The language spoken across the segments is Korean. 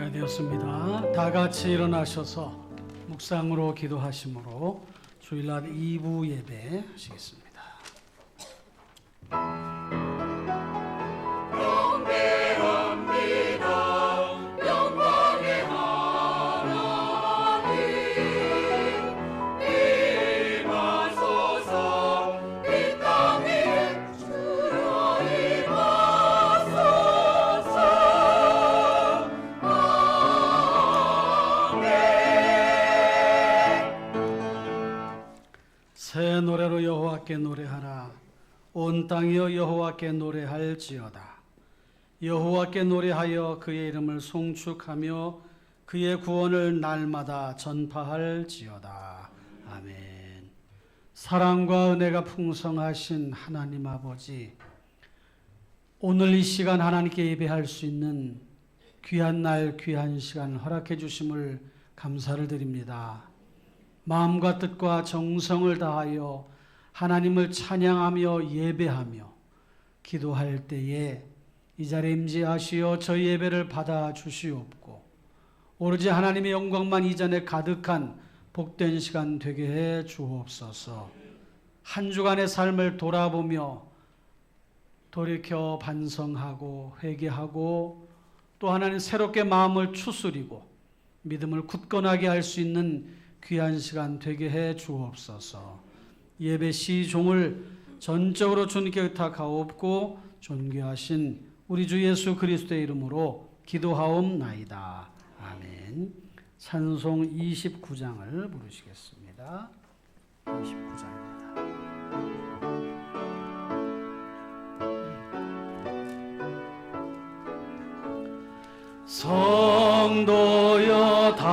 시간이 되었습니다. 다 같이 일어나셔서 묵상으로 기도하심으로 주일날 2부 예배 하시겠습니다. 새 노래로 여호와께 노래하라. 온 땅이여 여호와께 노래할지어다. 여호와께 노래하여 그의 이름을 송축하며 그의 구원을 날마다 전파할지어다. 아멘. 사랑과 은혜가 풍성하신 하나님 아버지, 오늘 이 시간 하나님께 예배할 수 있는 귀한 날 귀한 시간 허락해 주심을 감사를 드립니다. 마음과 뜻과 정성을 다하여 하나님을 찬양하며 예배하며 기도할 때에 이 자리에 임재하시어 저희 예배를 받아 주시옵고 오로지 하나님의 영광만 이전에 가득한 복된 시간 되게 해 주옵소서. 한 주간의 삶을 돌아보며 돌이켜 반성하고 회개하고 또 하나님 새롭게 마음을 추스리고 믿음을 굳건하게 할 수 있는 귀한 시간 되게 해 주옵소서. 예배 시종을 전적으로 주님께 의탁하옵고 존귀하신 우리 주 예수 그리스도의 이름으로 기도하옵나이다. 아멘. 찬송 29장을 부르시겠습니다. 29장입니다. 성도여 다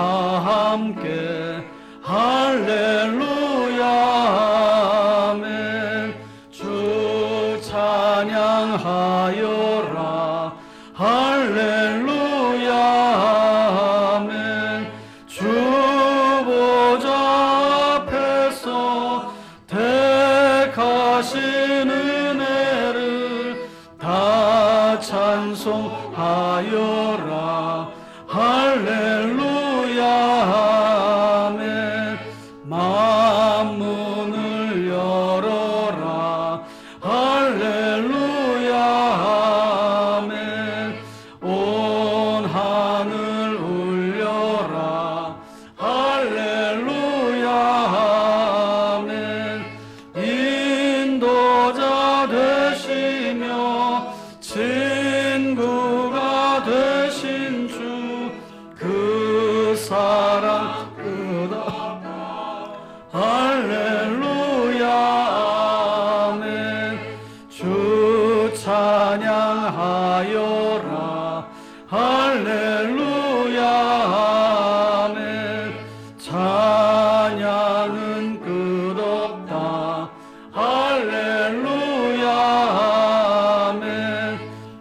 함께 할렐루야 아멘. 주 찬양하여라 할렐루야 아멘. 주 보좌 앞에서 택하신 은혜를 다 찬송하여라 할렐루야 아멘. 만문을 열어라 할렐루야 아멘. 온 하늘 울려라 할렐루야 아멘. 인도자 되시며 친구가 되신 주 그 사랑 끝없다 할렐루야 아멘. 주 찬양하여라 할렐루야 아멘. 찬양은 끝없다 할렐루야 아멘.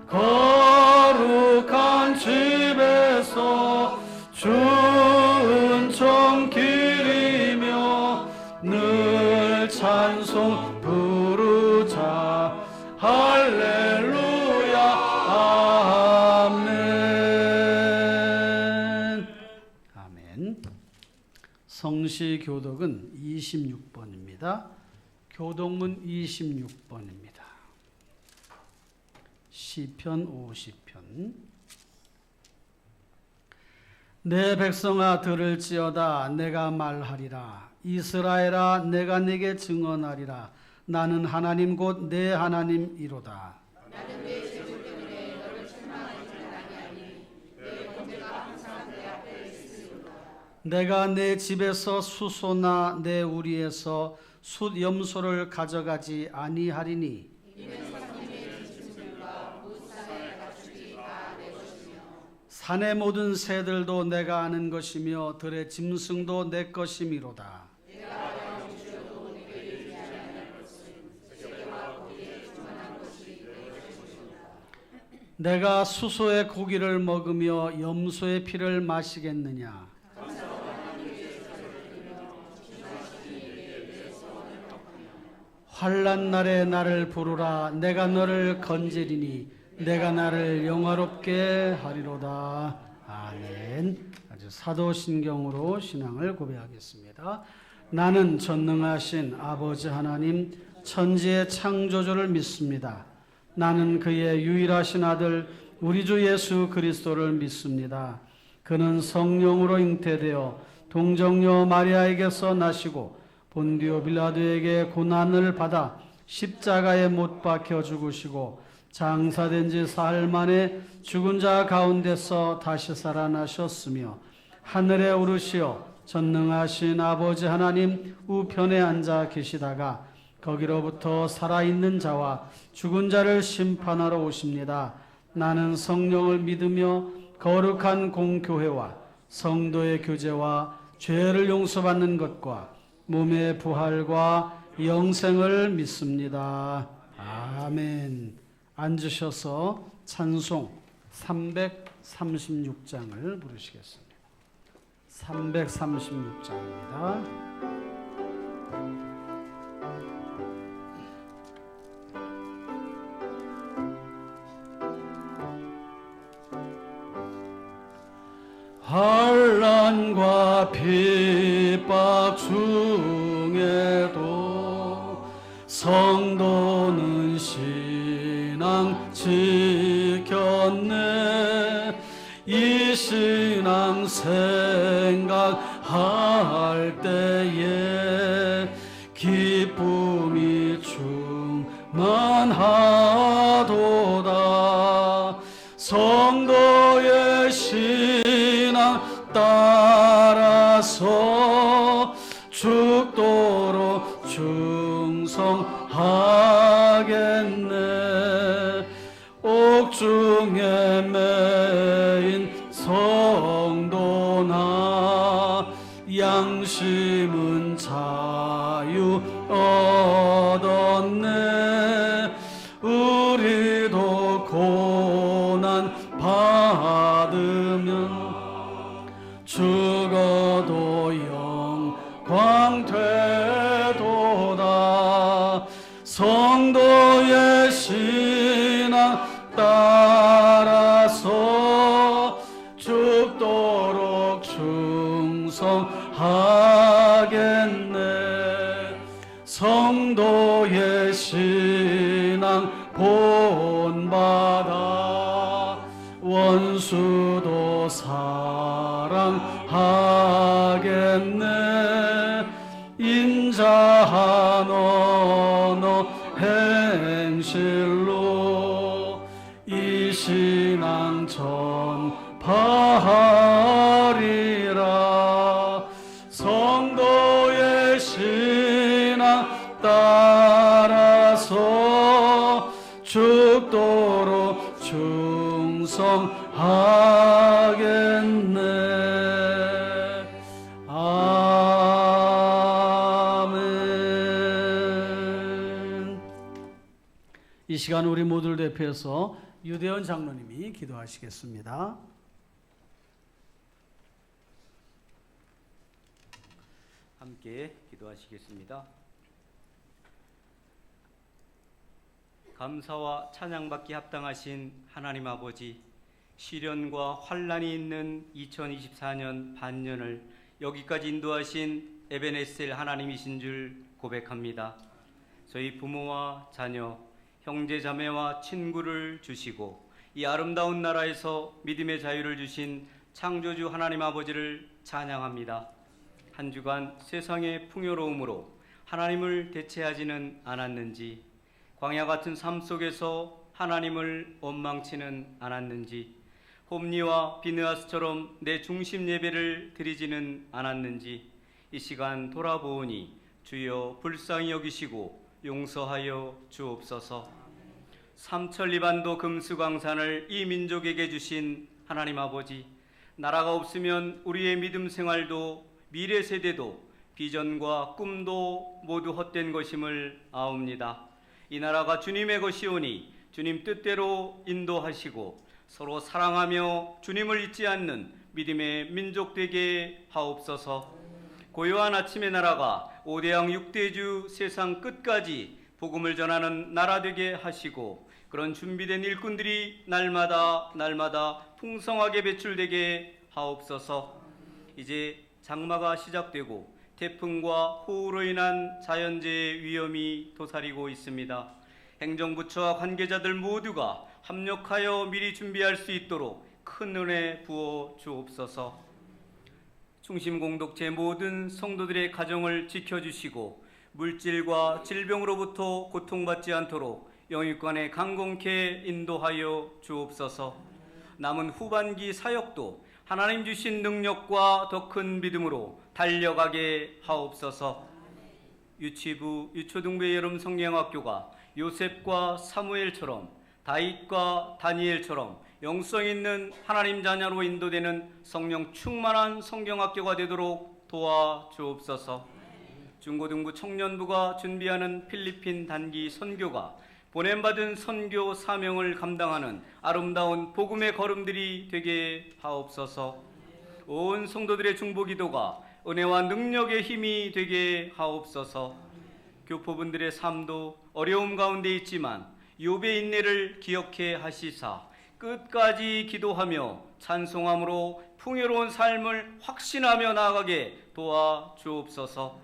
거룩한 집에서 주 은총 기리며 늘 찬송 부르자 할렐루야 아멘. 아멘. 성시 교독은 26번입니다. 교독문 26번입니다. 시편 50편. 내 백성아 들을지어다. 내가 말하리라. 이스라엘아 내가 네게 증언하리라. 나는 하나님 곧 내 하나님이로다. 나는 내 재물 때문에 너를 실망하지 아니하니 내 번제가 항상 내 앞에 있으리로다. 내가 내 집에서 수소나 내 우리에서 숫 염소를 가져가지 아니하리니 이는 성님의 짐승들과 무산의 가축이 다 내 것이며 산의 모든 새들도 내가 아는 것이며 들의 짐승도 내 것이미로다. 내가 영주여도 내게 이르지 아니할 것은 세계와 거기에 충만한 것이 내 것이로다. 내가 수소의 고기를 먹으며 염소의 피를 마시겠느냐. 환난 날에 나를 부르라. 내가 너를 건지리니 내가 나를 영화롭게 하리로다. 아멘. 아주 사도신경으로 신앙을 고백하겠습니다. 나는 전능하신 아버지 하나님 천지의 창조주를 믿습니다. 나는 그의 유일하신 아들 우리 주 예수 그리스도를 믿습니다. 그는 성령으로 잉태되어 동정녀 마리아에게서 나시고 본디오 빌라도에게 고난을 받아 십자가에 못 박혀 죽으시고 장사된 지 사흘 만에 죽은 자 가운데서 다시 살아나셨으며 하늘에 오르시어 전능하신 아버지 하나님 우편에 앉아 계시다가 거기로부터 살아있는 자와 죽은 자를 심판하러 오십니다. 나는 성령을 믿으며 거룩한 공교회와 성도의 교제와 죄를 용서받는 것과 몸의 부활과 영생을 믿습니다. 아멘. 앉으셔서 찬송 336장을 부르시겠습니다. 336장입니다. 환난과 핍박 중에도 성도는 신앙 지켰네. 이 신앙 생각할 때에 기쁨이 충만하도다. 성도의 신앙 따라서 죽도록 충성하겠네. 옥중에 매인 성도나 양심은 자유 얻었네. 우리도 고난 받으면 죽어도 영광 되도다. 성도의 신앙 따라서 죽도록 충성하겠네. 성도의 신앙 본받아 원수도 사랑하겠네. 인자한 언어 행실로 이 신앙 전파하리라. 성도의 신앙 따라서 죽도록 충성하겠네. 아멘. 이 시간 우리 모두를 대표해서 유대원 장로님이 기도하시겠습니다. 함께 기도하시겠습니다. 감사와 찬양받기 합당하신 하나님 아버지, 시련과 환난이 있는 2024년 반년을 여기까지 인도하신 에베네셀 하나님이신 줄 고백합니다. 저희 부모와 자녀, 형제 자매와 친구를 주시고 이 아름다운 나라에서 믿음의 자유를 주신 창조주 하나님 아버지를 찬양합니다. 한 주간 세상의 풍요로움으로 하나님을 대체하지는 않았는지, 광야 같은 삶 속에서 하나님을 원망치는 않았는지, 홈리와 비느하스처럼 내 중심 예배를 드리지는 않았는지, 이 시간 돌아보오니 주여 불쌍히 여기시고 용서하여 주옵소서. 삼천리반도 금수강산을 이 민족에게 주신 하나님 아버지, 나라가 없으면 우리의 믿음 생활도 미래 세대도 비전과 꿈도 모두 헛된 것임을 아옵니다. 이 나라가 주님의 것이오니 주님 뜻대로 인도하시고 서로 사랑하며 주님을 잊지 않는 믿음의 민족 되게 하옵소서. 고요한 아침의 나라가 5대양 6대주 세상 끝까지 복음을 전하는 나라 되게 하시고, 그런 준비된 일꾼들이 날마다 풍성하게 배출되게 하옵소서. 이제 장마가 시작되고 태풍과 호우로 인한 자연재해 위험이 도사리고 있습니다. 행정부처와 관계자들 모두가 합력하여 미리 준비할 수 있도록 큰 은혜 부어 주옵소서. 중심 공동체 모든 성도들의 가정을 지켜주시고 물질과 질병으로부터 고통받지 않도록 영육간에 강건케 인도하여 주옵소서. 남은 후반기 사역도 하나님 주신 능력과 더 큰 믿음으로 달려가게 하옵소서. 유치부, 유초등부의 여름 성경학교가 요셉과 사무엘처럼 다윗과 다니엘처럼 영성 있는 하나님 자녀로 인도되는 성령 충만한 성경학교가 되도록 도와주옵소서. 중고등부 청년부가 준비하는 필리핀 단기 선교가 보냄받은 선교 사명을 감당하는 아름다운 복음의 걸음들이 되게 하옵소서. 온 성도들의 중보기도가 은혜와 능력의 힘이 되게 하옵소서. 교포분들의 삶도 어려움 가운데 있지만 욥의 인내를 기억해 하시사 끝까지 기도하며 찬송함으로 풍요로운 삶을 확신하며 나아가게 도와주옵소서.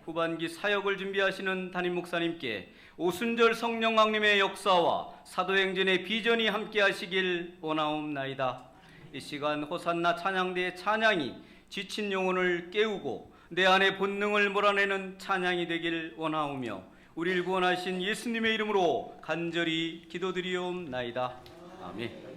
후반기 사역을 준비하시는 담임 목사님께 오순절 성령 왕님의 역사와 사도행전의 비전이 함께 하시길 원하옵나이다. 이 시간 호산나 찬양대의 찬양이 지친 영혼을 깨우고 내 안의 본능을 몰아내는 찬양이 되길 원하오며 우리를 구원하신 예수님의 이름으로 간절히 기도드리옵나이다. 아멘.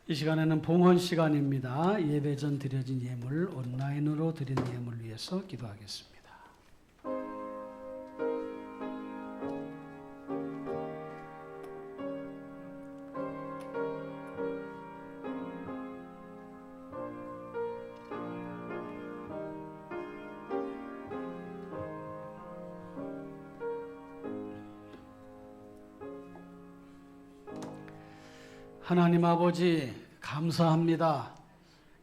이 시간에는 봉헌 시간입니다. 예배 전 드려진 예물, 온라인으로 드린 예물 위해서 기도하겠습니다. 하나님 아버지 감사합니다.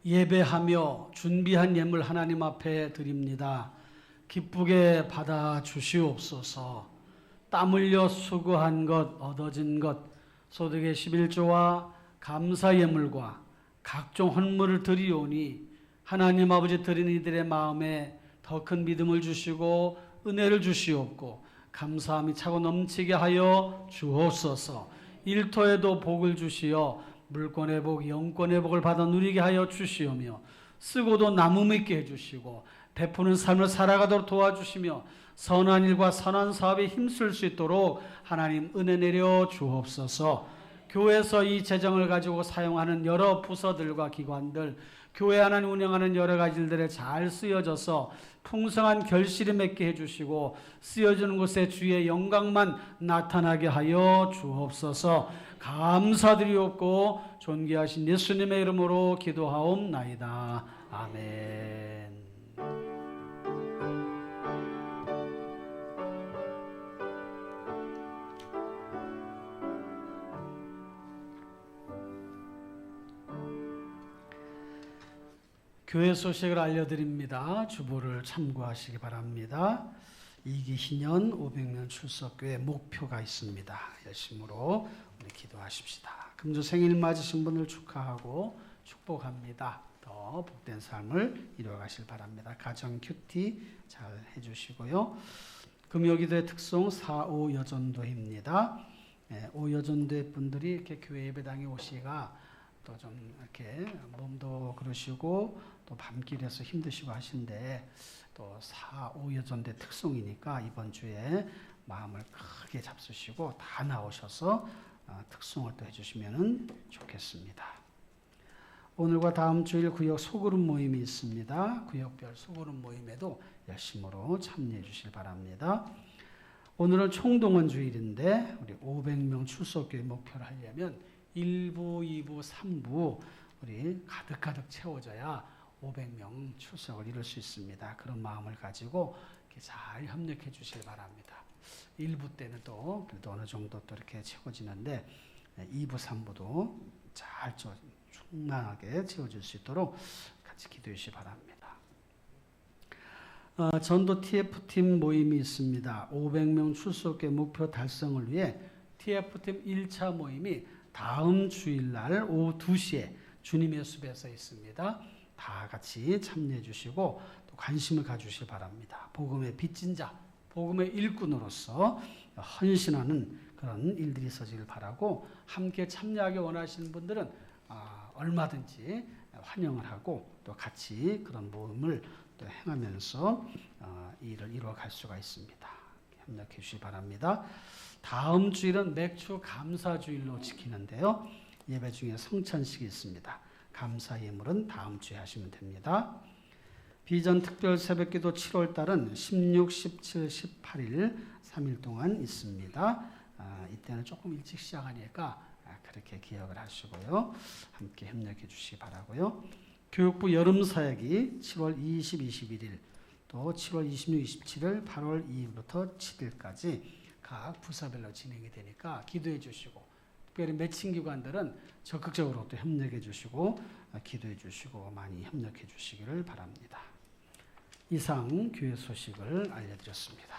예배하며 준비한 예물 하나님 앞에 드립니다. 기쁘게 받아 주시옵소서. 땀 흘려 수고한 것, 얻어진 것, 소득의 11조와 감사 예물과 각종 헌물을 드리오니 하나님 아버지 드린 이들의 마음에 더 큰 믿음을 주시고 은혜를 주시옵고 감사함이 차고 넘치게 하여 주옵소서. 일터에도 복을 주시어 물권의 복, 영권의 복을 받아 누리게 하여 주시오며 쓰고도 나무 있게 해주시고 베푸는 삶을 살아가도록 도와주시며 선한 일과 선한 사업에 힘쓸 수 있도록 하나님 은혜 내려 주옵소서. 교회에서 이 재정을 가지고 사용하는 여러 부서들과 기관들, 교회 하나님 운영하는 여러 가지 일들에 잘 쓰여져서 풍성한 결실을 맺게 해주시고 쓰여지는 곳에 주의 영광만 나타나게 하여 주옵소서. 감사드리옵고 존귀하신 예수님의 이름으로 기도하옵나이다. 아멘. 교회 소식을 알려드립니다. 주보를 참고하시기 바랍니다. 2기 희년 500명 출석교회 목표가 있습니다. 열심으로 우리 기도하십시다. 금주 생일 맞으신 분을 축하하고 축복합니다. 더 복된 삶을 이루어가실 바랍니다. 가정 큐티 잘 해주시고요. 금요기도의 특송 4.5 여전도입니다. 5 여전도의 분들이 이렇게 교회 예배당에 오시가 또 좀 이렇게 몸도 그러시고 또 밤길에서 힘드시고 하신데 또 4.5 여전대 특송이니까 이번 주에 마음을 크게 잡수시고 다 나오셔서 특송을 또 해주시면 좋겠습니다. 오늘과 다음 주일 구역 소그룹 모임이 있습니다. 구역별 소그룹 모임에도 열심으로 참여해 주실 바랍니다. 오늘은 총동원 주일인데 우리 500명 출석교회 목표를 하려면 1부, 2부, 3부 우리 가득가득 채워져야 500명 출석을 이룰 수 있습니다. 그런 마음을 가지고 이렇게 잘 협력해 주시기 바랍니다. 1부 때는 또 그래도 어느 정도 또 이렇게 채워지는데 2부, 3부도 잘 충만하게 채워질 수 있도록 같이 기도해 주시기 바랍니다. 전도 TF팀 모임이 있습니다. 500명 출석교회 목표 달성을 위해 TF팀 1차 모임이 다음 주일날 오후 2시에 주님의 숲에서 있습니다. 다 같이 참여해 주시고 또 관심을 가주시기 바랍니다. 복음의 빚진 자, 복음의 일꾼으로서 헌신하는 그런 일들이 있어지길 바라고 함께 참여하기 원하시는 분들은 얼마든지 환영을 하고 또 같이 그런 모임을 또 행하면서 일을 이루어갈 수가 있습니다. 협력해 주시기 바랍니다. 다음 주일은 맥주 감사주일로 지키는데요. 예배 중에 성찬식이 있습니다. 감사 예물은 다음 주에 하시면 됩니다. 비전 특별 새벽기도 7월 달은 16, 17, 18일 3일 동안 있습니다. 이때는 조금 일찍 시작하니까 그렇게 기억을 하시고요. 함께 협력해 주시기 바라고요. 교육부 여름사역이 7월 20, 21일 또 7월 26, 27일 8월 2일부터 7일까지 각 부서별로 진행이 되니까 기도해 주시고 특별히 매칭 기관들은 적극적으로 또 협력해 주시고 기도해 주시고 많이 협력해 주시기를 바랍니다. 이상 교회 소식을 알려드렸습니다.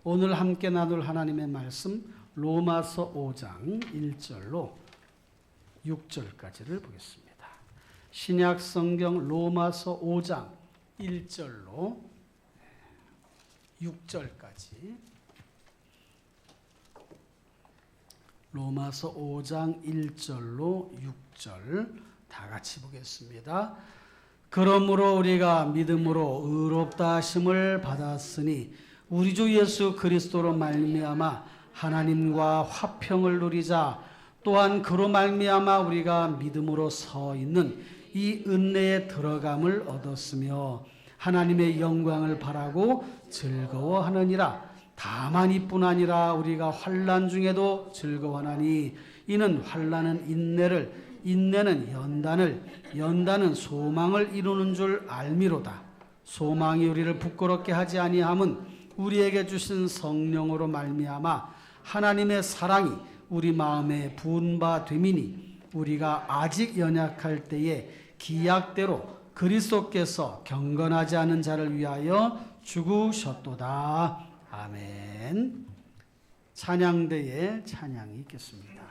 오늘 함께 나눌 하나님의 말씀 로마서 5장 1절로 6절까지를 보겠습니다. 신약 성경 로마서 5장 1절로 6절까지 로마서 5장 1절로 6절 다 같이 보겠습니다. 그러므로 우리가 믿음으로 의롭다 하심을 받았으니 우리 주 예수 그리스도로 말미암아 하나님과 화평을 누리자. 또한 그로 말미암아 우리가 믿음으로 서 있는 이 은혜에 들어감을 얻었으며 하나님의 영광을 바라고 즐거워하느니라. 다만 이뿐 아니라 우리가 환난 중에도 즐거워하나니 이는 환난은 인내를, 인내는 연단을, 연단은 소망을 이루는 줄 알미로다. 소망이 우리를 부끄럽게 하지 아니함은 우리에게 주신 성령으로 말미암아 하나님의 사랑이 우리 마음에 부은 바 됨이니 우리가 아직 연약할 때에 기약대로 그리스도께서 경건하지 않은 자를 위하여 죽으셨도다. 아멘. 찬양대에 찬양이 있겠습니다.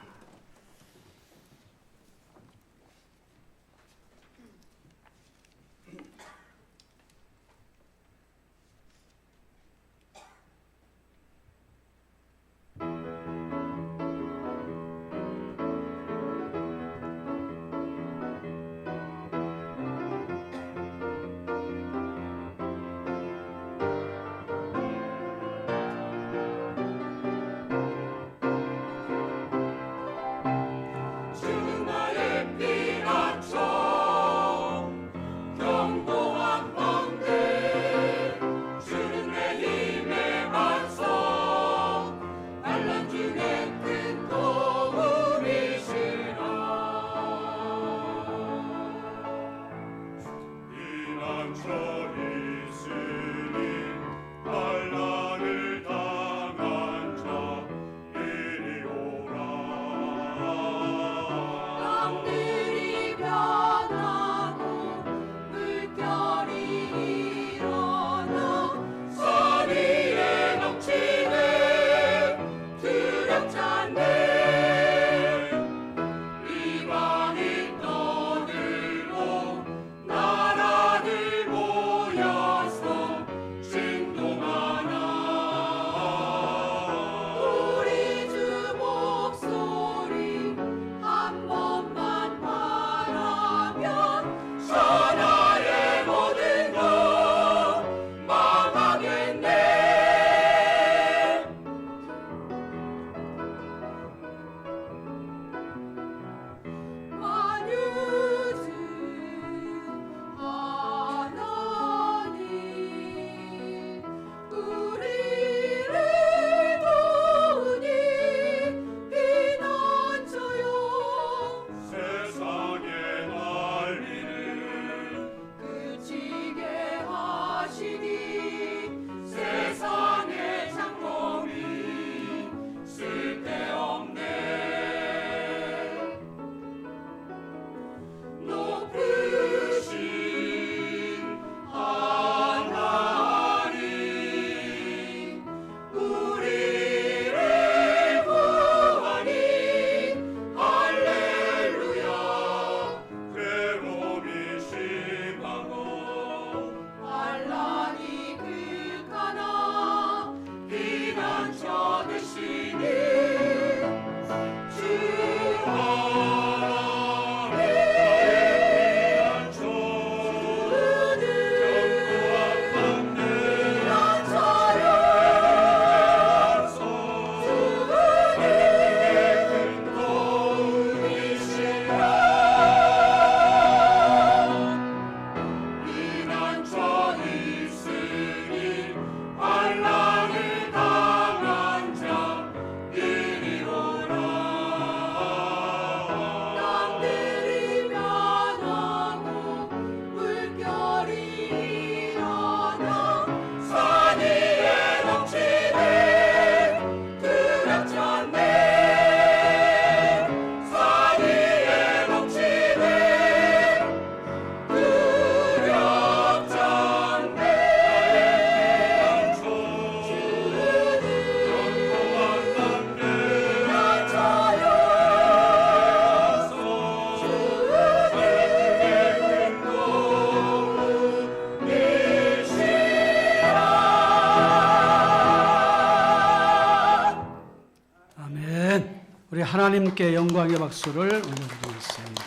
하나님께 영광의 박수를 올려드리겠습니다.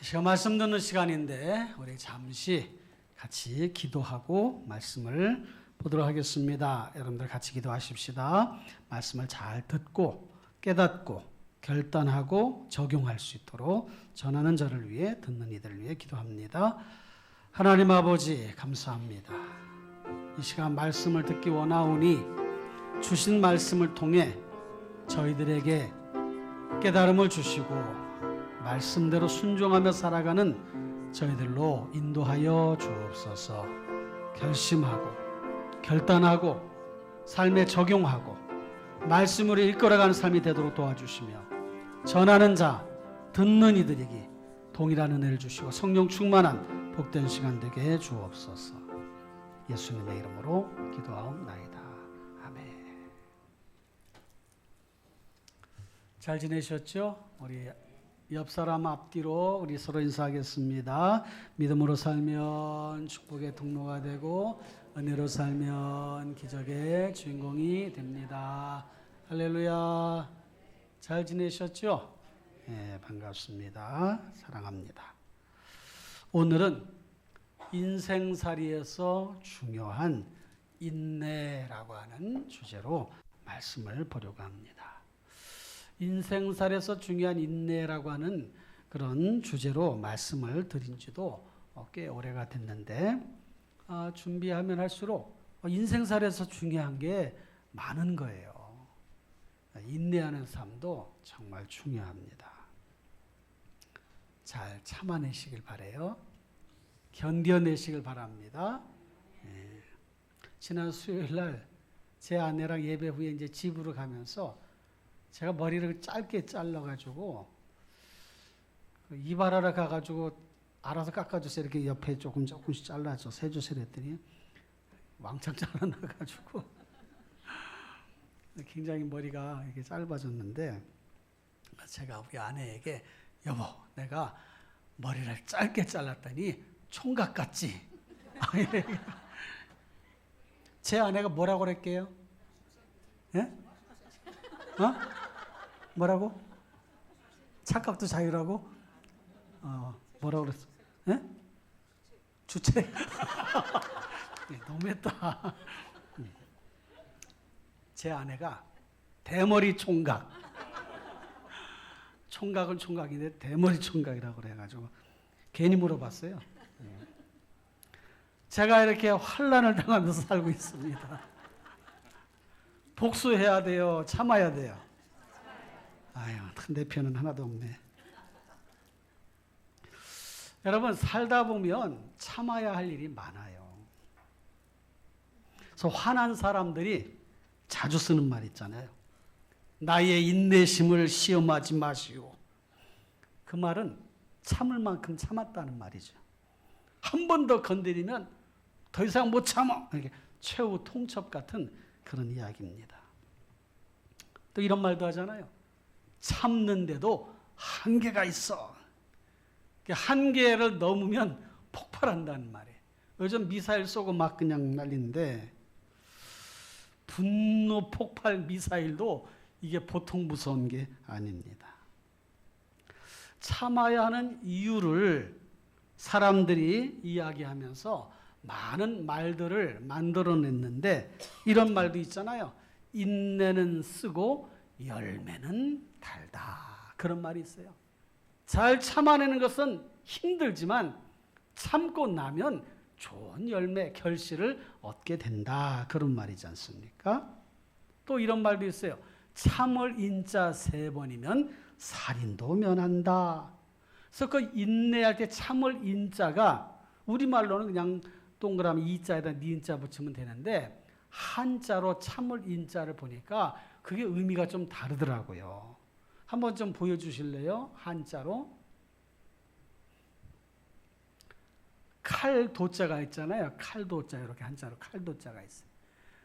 이 시간 말씀 듣는 시간인데 우리 잠시 같이 기도하고 말씀을 보도록 하겠습니다. 여러분들 같이 기도하십시다. 말씀을 잘 듣고 깨닫고 결단하고 적용할 수 있도록 전하는 저를 위해 듣는 이들을 위해 기도합니다. 하나님 아버지 감사합니다. 이 시간 말씀을 듣기 원하오니 주신 말씀을 통해 저희들에게 깨달음을 주시고 말씀대로 순종하며 살아가는 저희들로 인도하여 주옵소서. 결심하고 결단하고 삶에 적용하고 말씀으로 이끌어가는 삶이 되도록 도와주시며 전하는 자 듣는 이들에게 동일한 은혜를 주시고 성령 충만한 복된 시간 되게 해 주옵소서. 예수님의 이름으로 기도하옵나이다. 아멘. 잘 지내셨죠? 우리 옆 사람 앞뒤로 우리 서로 인사하겠습니다. 믿음으로 살면 축복의 통로가 되고 은혜로 살면 기적의 주인공이 됩니다. 할렐루야. 잘 지내셨죠? 네, 반갑습니다. 사랑합니다. 오늘은 인생살이에서 중요한 인내라고 하는 주제로 말씀을 보려고 합니다. 인생살에서 중요한 인내라고 하는 그런 주제로 말씀을 드린 지도 꽤 오래가 됐는데 준비하면 할수록 인생살에서 중요한 게 많은 거예요. 인내하는 삶도 정말 중요합니다. 잘 참아내시길 바라요. 견뎌내시길 바랍니다. 지난 수요일 날 제 아내랑 예배 후에 이제 집으로 가면서 제가 머리를 짧게 잘라가지고 이발하러 가가지고 알아서 깎아주세요. 이렇게 옆에 조금씩 잘라줘서 해주세요 했더니 왕창 잘라놔가지고 굉장히 머리가 이렇게 짧아졌는데 제가 우리 아내에게 여보 내가 머리를 짧게 잘랐더니 총각 같지? 제 아내가 뭐라고 그랬게요? 예? 뭐라고? 착각도 자유라고? 뭐라고 그랬어? 예? 주책? 너무했다. 제 아내가 대머리 총각. 총각은 총각인데 대머리 총각이라고 그래가지고 괜히 물어봤어요. 제가 이렇게 환난을 당하면서 살고 있습니다. 복수해야 돼요? 참아야 돼요? 아유, 내 편은 하나도 없네. 여러분, 살다 보면 참아야 할 일이 많아요. 그래서 화난 사람들이 자주 쓰는 말 있잖아요. 나의 인내심을 시험하지 마시오. 그 말은 참을 만큼 참았다는 말이죠. 한 번 더 건드리면 더 이상 못 참아. 이렇게 최후 통첩 같은 그런 이야기입니다. 또 이런 말도 하잖아요. 참는데도 한계가 있어. 한계를 넘으면 폭발한다는 말이에요. 요즘 미사일 쏘고 막 그냥 날리는데 분노 폭발 미사일도 이게 보통 무서운 게 아닙니다. 참아야 하는 이유를 사람들이 이야기하면서 많은 말들을 만들어냈는데 이런 말도 있잖아요. 인내는 쓰고 열매는 달다. 그런 말이 있어요. 잘 참아내는 것은 힘들지만 참고 나면 좋은 열매, 결실을 얻게 된다. 그런 말이지 않습니까? 또 이런 말도 있어요. 참을 인자 3번이면 살인도 면한다. 그래서 그 인내할 때 참을 인자가 우리말로는 그냥 동그라미 이자에다 니인자 붙이면 되는데 한자로 참을 인자를 보니까 그게 의미가 좀 다르더라고요. 한번 좀 보여주실래요? 한자로. 칼도자가 있잖아요. 칼도자 이렇게 한자로 칼도자가 있어요.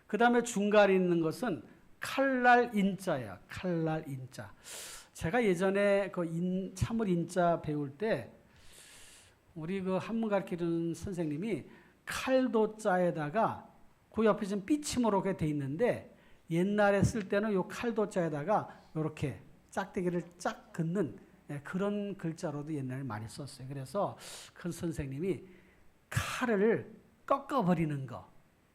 그 다음에 중간에 있는 것은 칼날 인자예요. 칼날 인자. 제가 예전에 그 참을 인자 배울 때 우리 그 한문 가르치는 선생님이 칼도자에다가 그 옆에 좀 삐침으로 돼 있는데 옛날에 쓸 때는 요 칼도자에다가 이렇게 짝대기를 짝 긋는 그런 글자로도 옛날에 많이 썼어요. 그래서 큰 선생님이 칼을 꺾어버리는 거,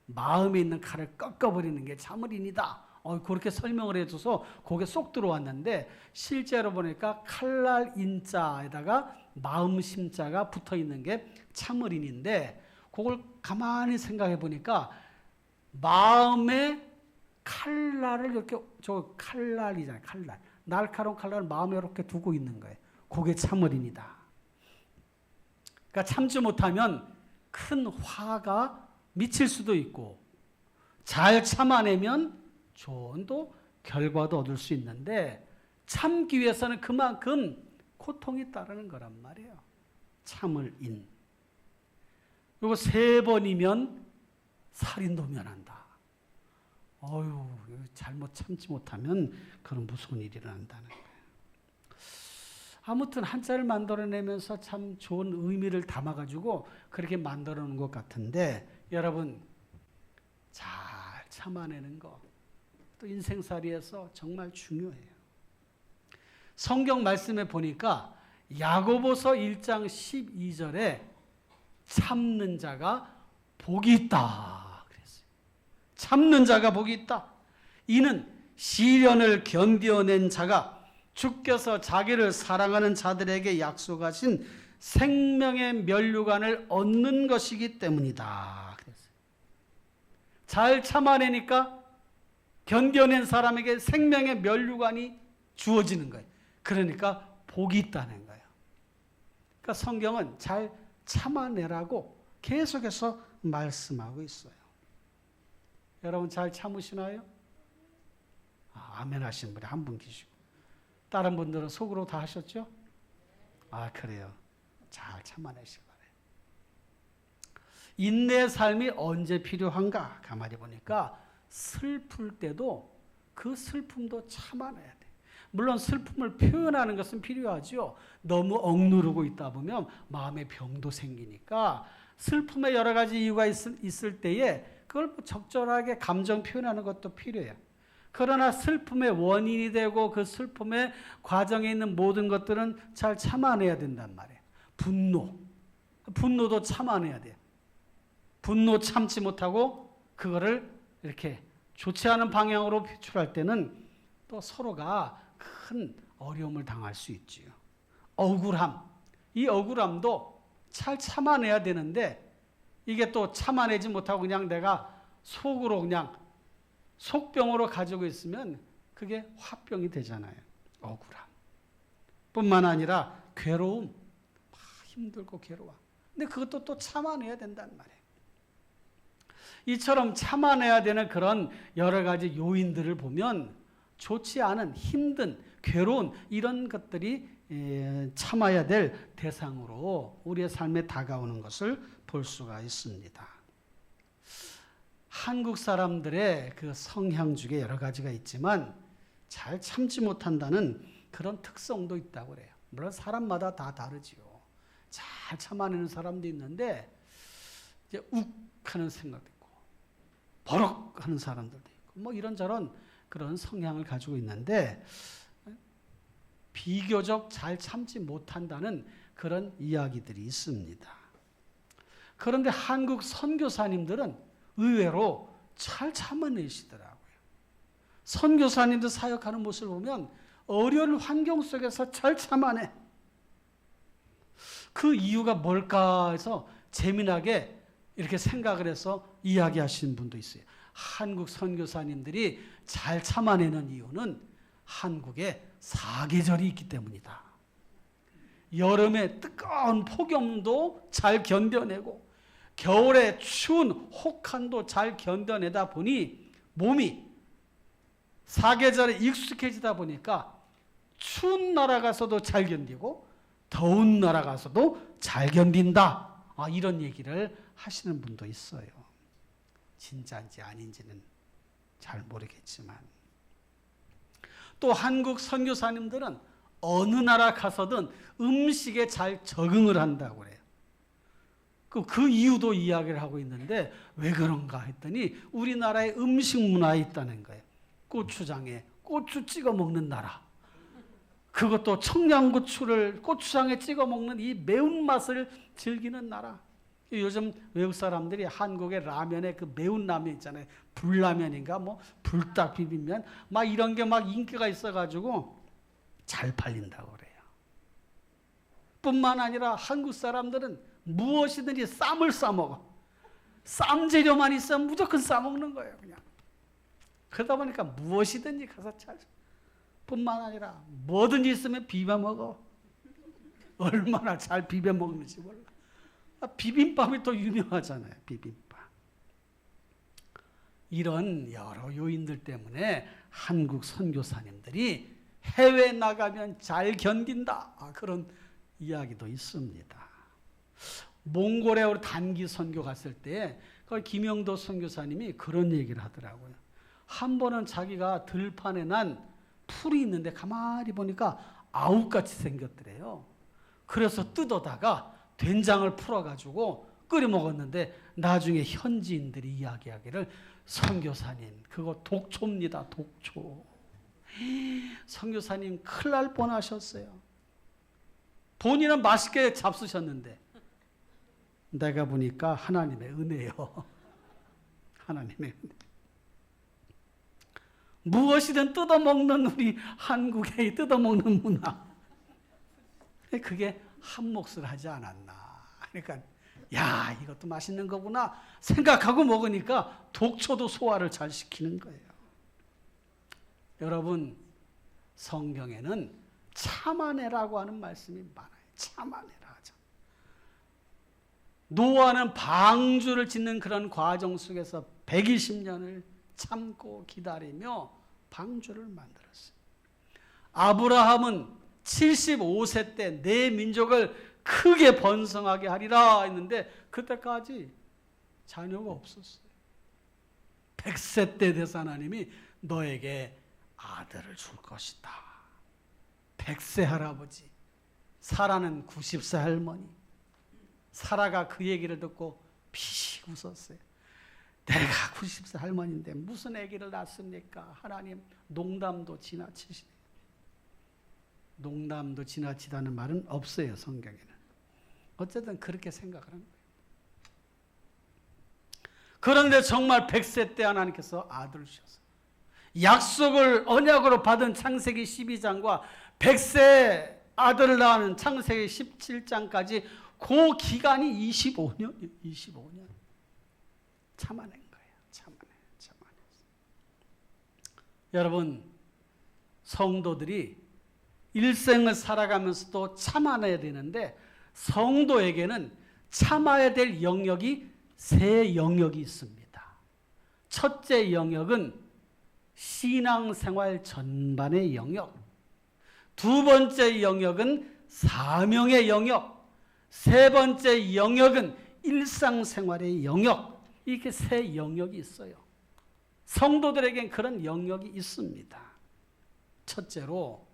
마음에 있는 칼을 꺾어버리는 게 참을인이다. 그렇게 설명을 해줘서 그게 쏙 들어왔는데 실제로 보니까 칼날 인자에다가 마음 심자가 붙어 있는 게 참을인인데 그걸 가만히 생각해 보니까 마음에 칼날을 이렇게 저 칼날이잖아요. 칼날. 날카로운 칼날을 마음에 이렇게 두고 있는 거예요. 그게 참을인이다. 그러니까 참지 못하면 큰 화가 미칠 수도 있고 잘 참아내면 좋은 또 결과도 얻을 수 있는데 참기 위해서는 그만큼 고통이 따르는 거란 말이에요. 참을 인. 요거 3번이면 살인도 면한다. 잘못 참지 못하면 그런 무서운 일이 일어난다는 거예요. 아무튼 한자를 만들어내면서 참 좋은 의미를 담아가지고 그렇게 만들어 놓은 것 같은데 여러분 잘 참아내는 거 또 인생살이에서 정말 중요해요. 성경 말씀에 보니까 야고보서 1장 12절에 참는 자가 복이 있다 그랬어요. 참는 자가 복이 있다. 이는 시련을 견뎌낸 자가 주께서 자기를 사랑하는 자들에게 약속하신 생명의 면류관을 얻는 것이기 때문이다 그랬어요. 잘 참아내니까 견뎌낸 사람에게 생명의 면류관이 주어지는 거예요. 그러니까 복이 있다는 거예요. 그러니까 성경은 잘 참아내라고 계속해서 말씀하고 있어요. 여러분 잘 참으시나요? 아멘 하시는 분이 한 분 계시고 다른 분들은 속으로 다 하셨죠? 그래요. 잘 참아내시기 바래요. 인내의 삶이 언제 필요한가? 가만히 보니까 슬플 때도 그 슬픔도 참아내야 돼. 물론 슬픔을 표현하는 것은 필요하죠. 너무 억누르고 있다 보면 마음의 병도 생기니까 슬픔에 여러 가지 이유가 있을 때에 그걸 적절하게 감정 표현하는 것도 필요해요. 그러나 슬픔의 원인이 되고 그 슬픔의 과정에 있는 모든 것들은 잘 참아내야 된단 말이에요. 분노도 참아내야 돼요. 분노 참지 못하고 그거를 이렇게 좋지 않은 방향으로 표출할 때는 또 서로가 큰 어려움을 당할 수 있지요. 억울함. 이 억울함도 잘 참아내야 되는데 이게 또 참아내지 못하고 그냥 내가 속으로 그냥 속병으로 가지고 있으면 그게 화병이 되잖아요. 억울함. 뿐만 아니라 괴로움. 힘들고 괴로워. 근데 그것도 또 참아내야 된단 말이에요. 이처럼 참아내야 되는 그런 여러 가지 요인들을 보면 좋지 않은 힘든 괴로운 이런 것들이 참아야 될 대상으로 우리의 삶에 다가오는 것을 볼 수가 있습니다. 한국 사람들의 그 성향 중에 여러 가지가 있지만 잘 참지 못한다는 그런 특성도 있다고 그래요. 물론 사람마다 다 다르지요. 잘 참아내는 사람도 있는데 이제 욱 하는 생각도 있고 버럭 하는 사람들도 있고 뭐 이런저런 그런 성향을 가지고 있는데 비교적 잘 참지 못한다는 그런 이야기들이 있습니다. 그런데 한국 선교사님들은 의외로 잘 참아내시더라고요. 선교사님들 사역하는 모습을 보면 어려운 환경 속에서 잘 참아내. 그 이유가 뭘까 해서 재미나게 이렇게 생각을 해서 이야기하시는 분도 있어요. 한국 선교사님들이 잘 참아내는 이유는 한국에 사계절이 있기 때문이다. 여름에 뜨거운 폭염도 잘 견뎌내고 겨울에 추운 혹한도 잘 견뎌내다 보니 몸이 사계절에 익숙해지다 보니까 추운 나라 가서도 잘 견디고 더운 나라 가서도 잘 견딘다. 이런 얘기를 하시는 분도 있어요. 진짜인지 아닌지는 잘 모르겠지만 또 한국 선교사님들은 어느 나라 가서든 음식에 잘 적응을 한다고 그래요. 그 이유도 이야기를 하고 있는데 왜 그런가 했더니 우리나라의 음식 문화에 있다는 거예요. 고추장에 고추 찍어 먹는 나라. 그것도 청양고추를 고추장에 찍어 먹는 이 매운맛을 즐기는 나라. 요즘 외국 사람들이 한국의 라면에 그 매운 라면 있잖아요. 불라면인가 뭐 불닭 비빔면 막 이런 게 막 인기가 있어가지고 잘 팔린다고 그래요. 뿐만 아니라 한국 사람들은 무엇이든지 쌈을 싸먹어. 쌈 재료만 있으면 무조건 싸먹는 거예요. 그냥. 그러다 보니까 무엇이든지 가서 잘 뿐만 아니라 뭐든지 있으면 비벼 먹어. 얼마나 잘 비벼 먹는지 몰라. 비빔밥이 또 유명하잖아요. 비빔밥. 이런 여러 요인들 때문에 한국 선교사님들이 해외 나가면 잘 견딘다. 그런 이야기도 있습니다. 몽골에 우리 단기 선교 갔을 때 김영도 선교사님이 그런 얘기를 하더라고요. 한 번은 자기가 들판에 난 풀이 있는데 가만히 보니까 아욱같이 생겼더래요. 그래서 뜯어다가 된장을 풀어가지고 끓여 먹었는데 나중에 현지인들이 이야기하기를 선교사님 그거 독초입니다. 독초. 선교사님 큰일 날 뻔하셨어요. 본인은 맛있게 잡수셨는데 내가 보니까 하나님의 은혜요. 하나님의 은혜. 무엇이든 뜯어먹는 우리 한국의 뜯어먹는 문화. 그게 한 몫을 하지 않았나. 그러니까 야 이것도 맛있는 거구나 생각하고 먹으니까 독초도 소화를 잘 시키는 거예요. 여러분 성경에는 참아내라고 하는 말씀이 많아요. 참아내라 하죠. 노아는 방주를 짓는 그런 과정 속에서 120년을 참고 기다리며 방주를 만들었어요. 아브라함은 75세 때 내 민족을 크게 번성하게 하리라 했는데 그때까지 자녀가 없었어요. 100세 때 돼서 하나님이 너에게 아들을 줄 것이다. 100세 할아버지, 사라는 90세 할머니. 사라가 그 얘기를 듣고 피식 웃었어요. 내가 90세 할머니인데 무슨 아기를 낳습니까? 하나님 농담도 지나치시네. 농담도 지나치다는 말은 없어요. 성경에는. 어쨌든 그렇게 생각하는 거예요. 그런데 정말 100세 때 하나님께서 아들을 주셨어요. 약속을 언약으로 받은 창세기 12장과 100세 아들을 낳은 창세기 17장까지 그 기간이 25년. 참아낸 거예요. 참아냈어요. 여러분, 성도들이 일생을 살아가면서도 참아내야 되는데 성도에게는 참아야 될 영역이 세 영역이 있습니다. 첫째 영역은 신앙생활 전반의 영역, 두 번째 영역은 사명의 영역, 세 번째 영역은 일상생활의 영역. 이렇게 세 영역이 있어요. 성도들에겐 그런 영역이 있습니다. 첫째로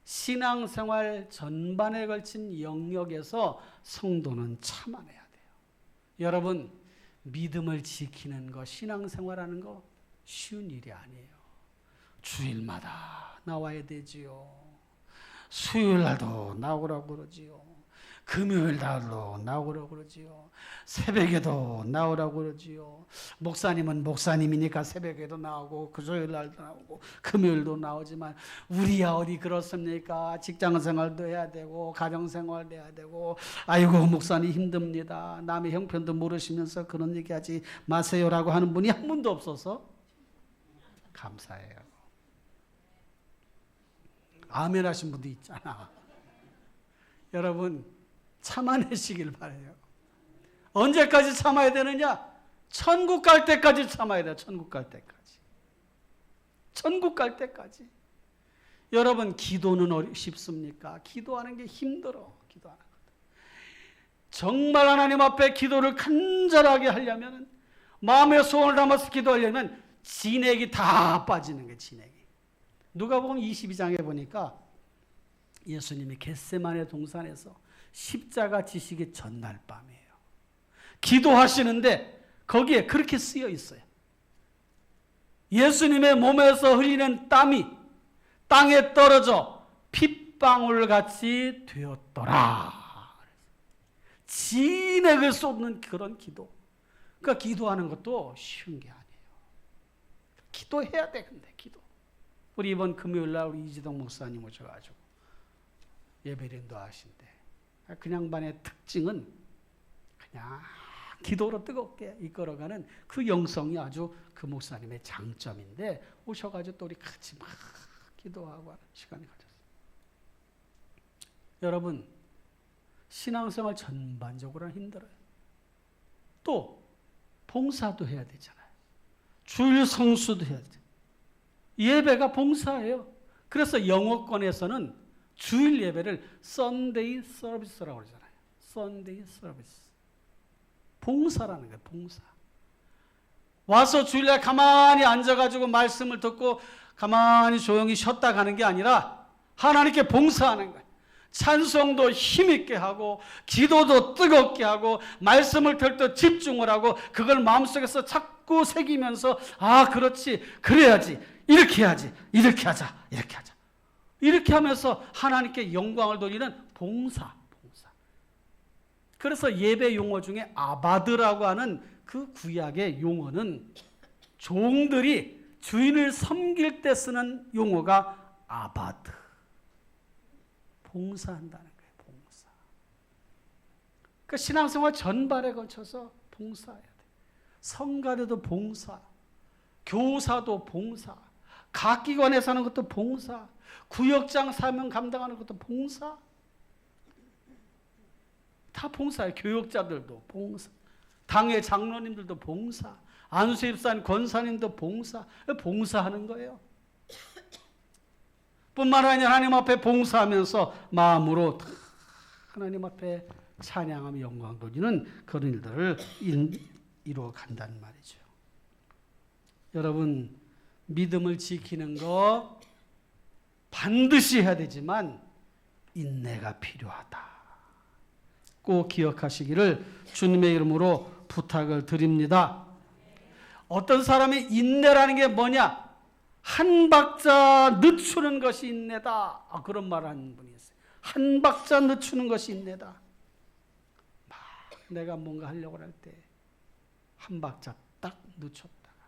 신앙생활 전반에 걸친 영역에서 성도는 참아내야 돼요. 여러분, 믿음을 지키는 거, 신앙생활하는 거 쉬운 일이 아니에요. 주일마다 나와야 되지요. 수요일날도 나오라고 그러지요. 금요일날도 나오라고 그러지요. 새벽에도 나오라고 그러지요. 목사님은 목사님이니까 새벽에도 나오고 금요일날도 나오고 금요일도 나오지만 우리야 어디 그렇습니까? 직장생활도 해야 되고 가정생활도 해야 되고 아이고 목사님 힘듭니다. 남의 형편도 모르시면서 그런 얘기하지 마세요라고 하는 분이 한 분도 없어서 감사해요. 아멘 하신 분도 있잖아. 여러분 참아내시길 바라요. 언제까지 참아야 되느냐? 천국 갈 때까지 참아야 돼요. 천국 갈 때까지. 천국 갈 때까지. 여러분 기도는 쉽습니까? 기도하는 게 힘들어. 기도하는 것. 정말 하나님 앞에 기도를 간절하게 하려면 마음의 소원을 담아서 기도하려면 진액이 다 빠지는 거예요. 진액이. 누가복음 22장에 보니까 예수님이 겟세마네 동산에서 십자가 지시기 전날 밤이에요. 기도하시는데 거기에 그렇게 쓰여 있어요. 예수님의 몸에서 흘리는 땀이 땅에 떨어져 핏방울같이 되었더라. 진액을 쏟는 그런 기도. 그러니까 기도하는 것도 쉬운 게 아니에요. 기도해야 돼. 근데 기도. 우리 이번 금요일날 우리 이지동 목사님 오셔가지고 예배를 인도하신대. 그냥 반의 특징은 그냥 기도로 뜨겁게 이끌어가는 그 영성이 아주 그 목사님의 장점인데, 오셔가지고 또 우리 같이 막 기도하고 하는 시간이 가졌어요. 여러분, 신앙생활 전반적으로는 힘들어요. 또 봉사도 해야 되잖아요. 주일 성수도 해야 돼요. 예배가 봉사예요. 그래서 영어권에서는 주일 예배를 Sunday Service라고 그러잖아요. Sunday Service. 봉사라는 거예요. 봉사. 와서 주일날 가만히 앉아가지고 말씀을 듣고 가만히 조용히 쉬었다 가는 게 아니라 하나님께 봉사하는 거예요. 찬송도 힘있게 하고 기도도 뜨겁게 하고 말씀을 들을 때 집중을 하고 그걸 마음속에서 자꾸 새기면서 아 그렇지 그래야지 이렇게 해야지 이렇게 하자 이렇게 하자 이렇게 하면서 하나님께 영광을 돌리는 봉사. 그래서 예배 용어 중에 아바드라고 하는 그 구약의 용어는 종들이 주인을 섬길 때 쓰는 용어가 아바드. 봉사한다는 거예요. 봉사. 그러니까 신앙생활 전반에 걸쳐서 봉사해야 돼. 성가대도 봉사, 교사도 봉사, 각 기관에서 하는 것도 봉사, 구역장 사명 감당하는 것도 봉사. 다 봉사예요. 교육자들도 봉사, 당의 장로님들도 봉사, 안수 집사님, 권사님도 봉사, 봉사하는 거예요. 뿐만 아니라 하나님 앞에 봉사하면서 마음으로 하나님 앞에 찬양하며 영광 돌리는 그런 일들을 이루어 간다는 말이죠. 여러분, 믿음을 지키는 거 반드시 해야 되지만 인내가 필요하다. 꼭 기억하시기를 주님의 이름으로 부탁을 드립니다. 어떤 사람이 인내라는 게 뭐냐? 한 박자 늦추는 것이 인내다. 그런 말을 하는 분이 있어요. 한 박자 늦추는 것이 인내다. 막 내가 뭔가 하려고 할 때 한 박자 딱 늦췄다가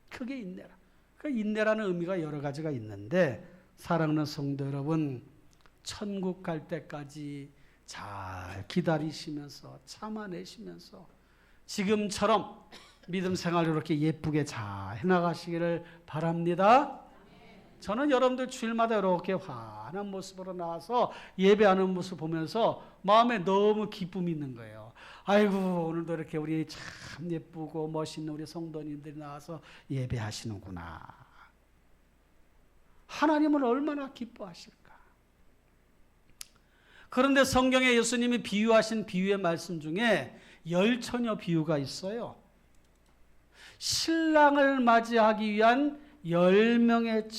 그게 인내라. 그 인내라는 의미가 여러 가지가 있는데 사랑하는 성도 여러분, 천국 갈 때까지 잘 기다리시면서 참아내시면서 지금처럼 믿음 생활을 이렇게 예쁘게 잘 해나가시기를 바랍니다. 저는 여러분들 주일마다 이렇게 환한 모습으로 나와서 예배하는 모습 보면서 마음에 너무 기쁨이 있는 거예요. 아이고 오늘도 이렇게 우리 참 예쁘고 멋있는 우리 성도님들이 나와서 예배하시는구나. 하나님은 얼마나 기뻐하실까. 그런데 성경에 예수님이 비유하신 비유의 말씀 중에 열처녀 비유가 있어요. 신랑을 맞이하기 위한 10명의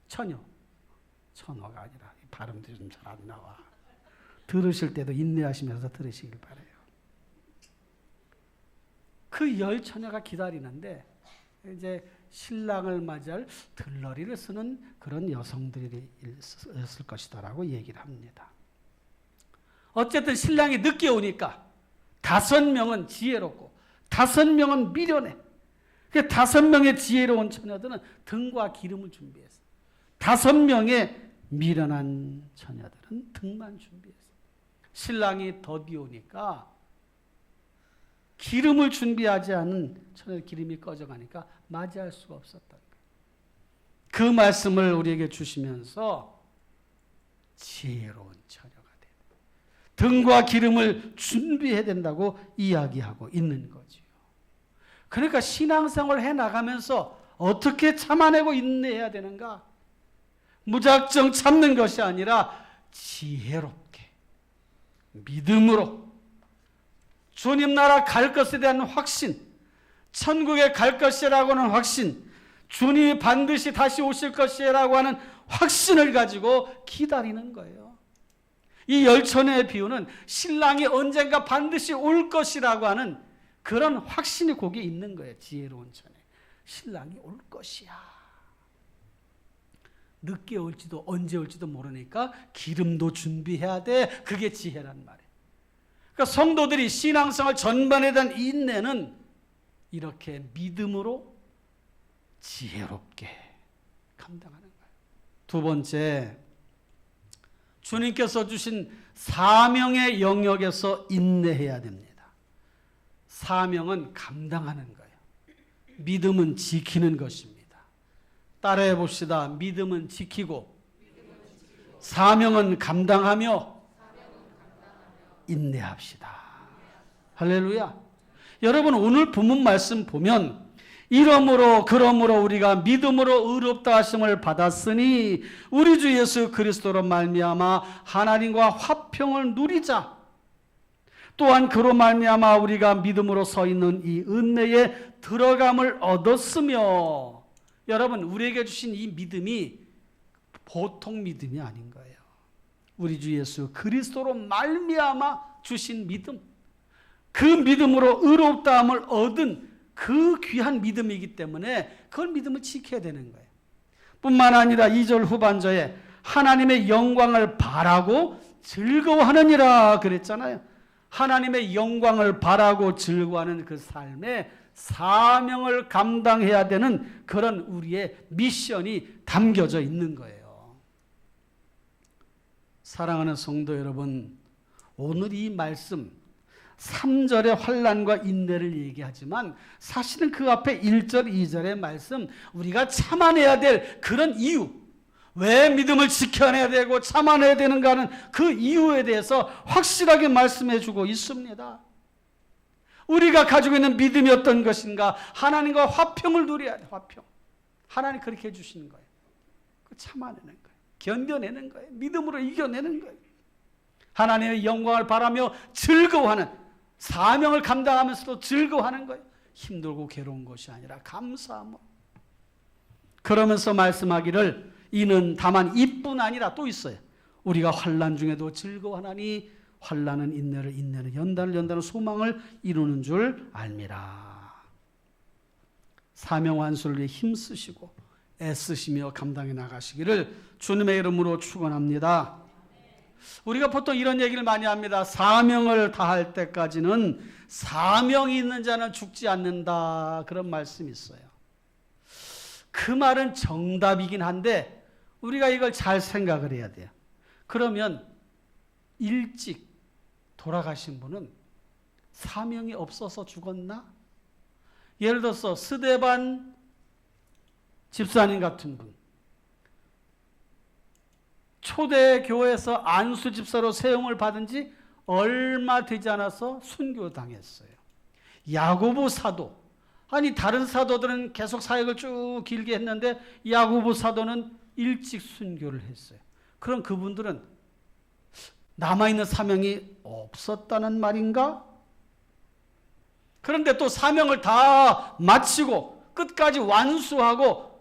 처녀가 아니라 발음도 좀 잘 안 나와. 들으실 때도 인내하시면서 들으시길 바라요. 그 열처녀가 기다리는데 이제 신랑을 맞이할 들러리를 쓰는 그런 여성들이 있을 것이다라고 얘기를 합니다. 어쨌든 신랑이 늦게 오니까 5명은 지혜롭고 5명은 미련해. 그 5명의 지혜로운 처녀들은 등과 기름을 준비했어. 5명의 미련한 처녀들은 등만 준비했어. 신랑이 더디 오니까 기름을 준비하지 않은 처녀들 기름이 꺼져가니까 맞이할 수가 없었던 거예요. 그 말씀을 우리에게 주시면서 지혜로운 처녀가 돼. 등과 기름을 준비해야 된다고 이야기하고 있는 거지요. 그러니까 신앙생활을 해나가면서 어떻게 참아내고 인내해야 되는가? 무작정 참는 것이 아니라 지혜롭게 믿음으로 주님 나라 갈 것에 대한 확신, 천국에 갈 것이라고 하는 확신, 주님이 반드시 다시 오실 것이라고 하는 확신을 가지고 기다리는 거예요. 이 열처녀의 비유는 신랑이 언젠가 반드시 올 것이라고 하는 그런 확신이 거기에 있는 거예요. 지혜로운 처녀. 신랑이 올 것이야. 늦게 올지도 언제 올지도 모르니까 기름도 준비해야 돼. 그게 지혜란 말이에요. 그러니까 성도들이 신앙생활 전반에 대한 인내는 이렇게 믿음으로 지혜롭게 감당하는 거예요. 두 번째, 주님께서 주신 사명의 영역에서 인내해야 됩니다. 사명은 감당하는 거예요. 믿음은 지키는 것입니다. 따라해 봅시다. 믿음은 지키고 사명은 감당하며 인내합시다. 할렐루야. 여러분, 오늘 본문 말씀 보면 이러므로 그러므로 우리가 믿음으로 의롭다 하심을 받았으니 우리 주 예수 그리스도로 말미암아 하나님과 화평을 누리자. 또한 그로 말미암아 우리가 믿음으로 서 있는 이 은혜에 들어감을 얻었으며. 여러분, 우리에게 주신 이 믿음이 보통 믿음이 아닌 거예요. 우리 주 예수 그리스도로 말미암아 주신 믿음, 그 믿음으로 의롭다함을 얻은 그 귀한 믿음이기 때문에 그걸 믿음을 지켜야 되는 거예요. 뿐만 아니라 2절 후반절에 하나님의 영광을 바라고 즐거워하느니라 그랬잖아요. 하나님의 영광을 바라고 즐거워하는 그 삶에 사명을 감당해야 되는 그런 우리의 미션이 담겨져 있는 거예요. 사랑하는 성도 여러분, 오늘 이 말씀 3절의 환난과 인내를 얘기하지만 사실은 그 앞에 1절, 2절의 말씀, 우리가 참아내야 될 그런 이유, 왜 믿음을 지켜내야 되고 참아내야 되는가 하는 그 이유에 대해서 확실하게 말씀해 주고 있습니다. 우리가 가지고 있는 믿음이 어떤 것인가? 하나님과 화평을 누려야 돼. 화평. 하나님 그렇게 해주시는 거예요. 그 참아내는 거예요. 견뎌내는 거예요. 믿음으로 이겨내는 거예요. 하나님의 영광을 바라며 즐거워하는, 사명을 감당하면서도 즐거워하는 거예요. 힘들고 괴로운 것이 아니라 감사함으로. 그러면서 말씀하기를 이는 다만 이뿐 아니라 또 있어요. 우리가 환난 중에도 즐거워하나니 환난은 인내를, 인내는 연단을 소망을 이루는 줄 알미라. 사명 완수를 위해 힘쓰시고 애쓰시며 감당해 나가시기를 주님의 이름으로 축원합니다. 우리가 보통 이런 얘기를 많이 합니다. 사명을 다할 때까지는 사명이 있는 자는 죽지 않는다. 그런 말씀이 있어요. 그 말은 정답이긴 한데 우리가 이걸 잘 생각을 해야 돼요. 그러면 일찍 돌아가신 분은 사명이 없어서 죽었나? 예를 들어서 스데반 집사님 같은 분, 초대 교회에서 안수 집사로 세움을 받은 지 얼마 되지 않아서 순교당했어요. 야고보 사도, 아니 다른 사도들은 계속 사역을 쭉 길게 했는데 야고보 사도는 일찍 순교를 했어요. 그럼 그분들은 남아있는 사명이 없었다는 말인가? 그런데 또 사명을 다 마치고 끝까지 완수하고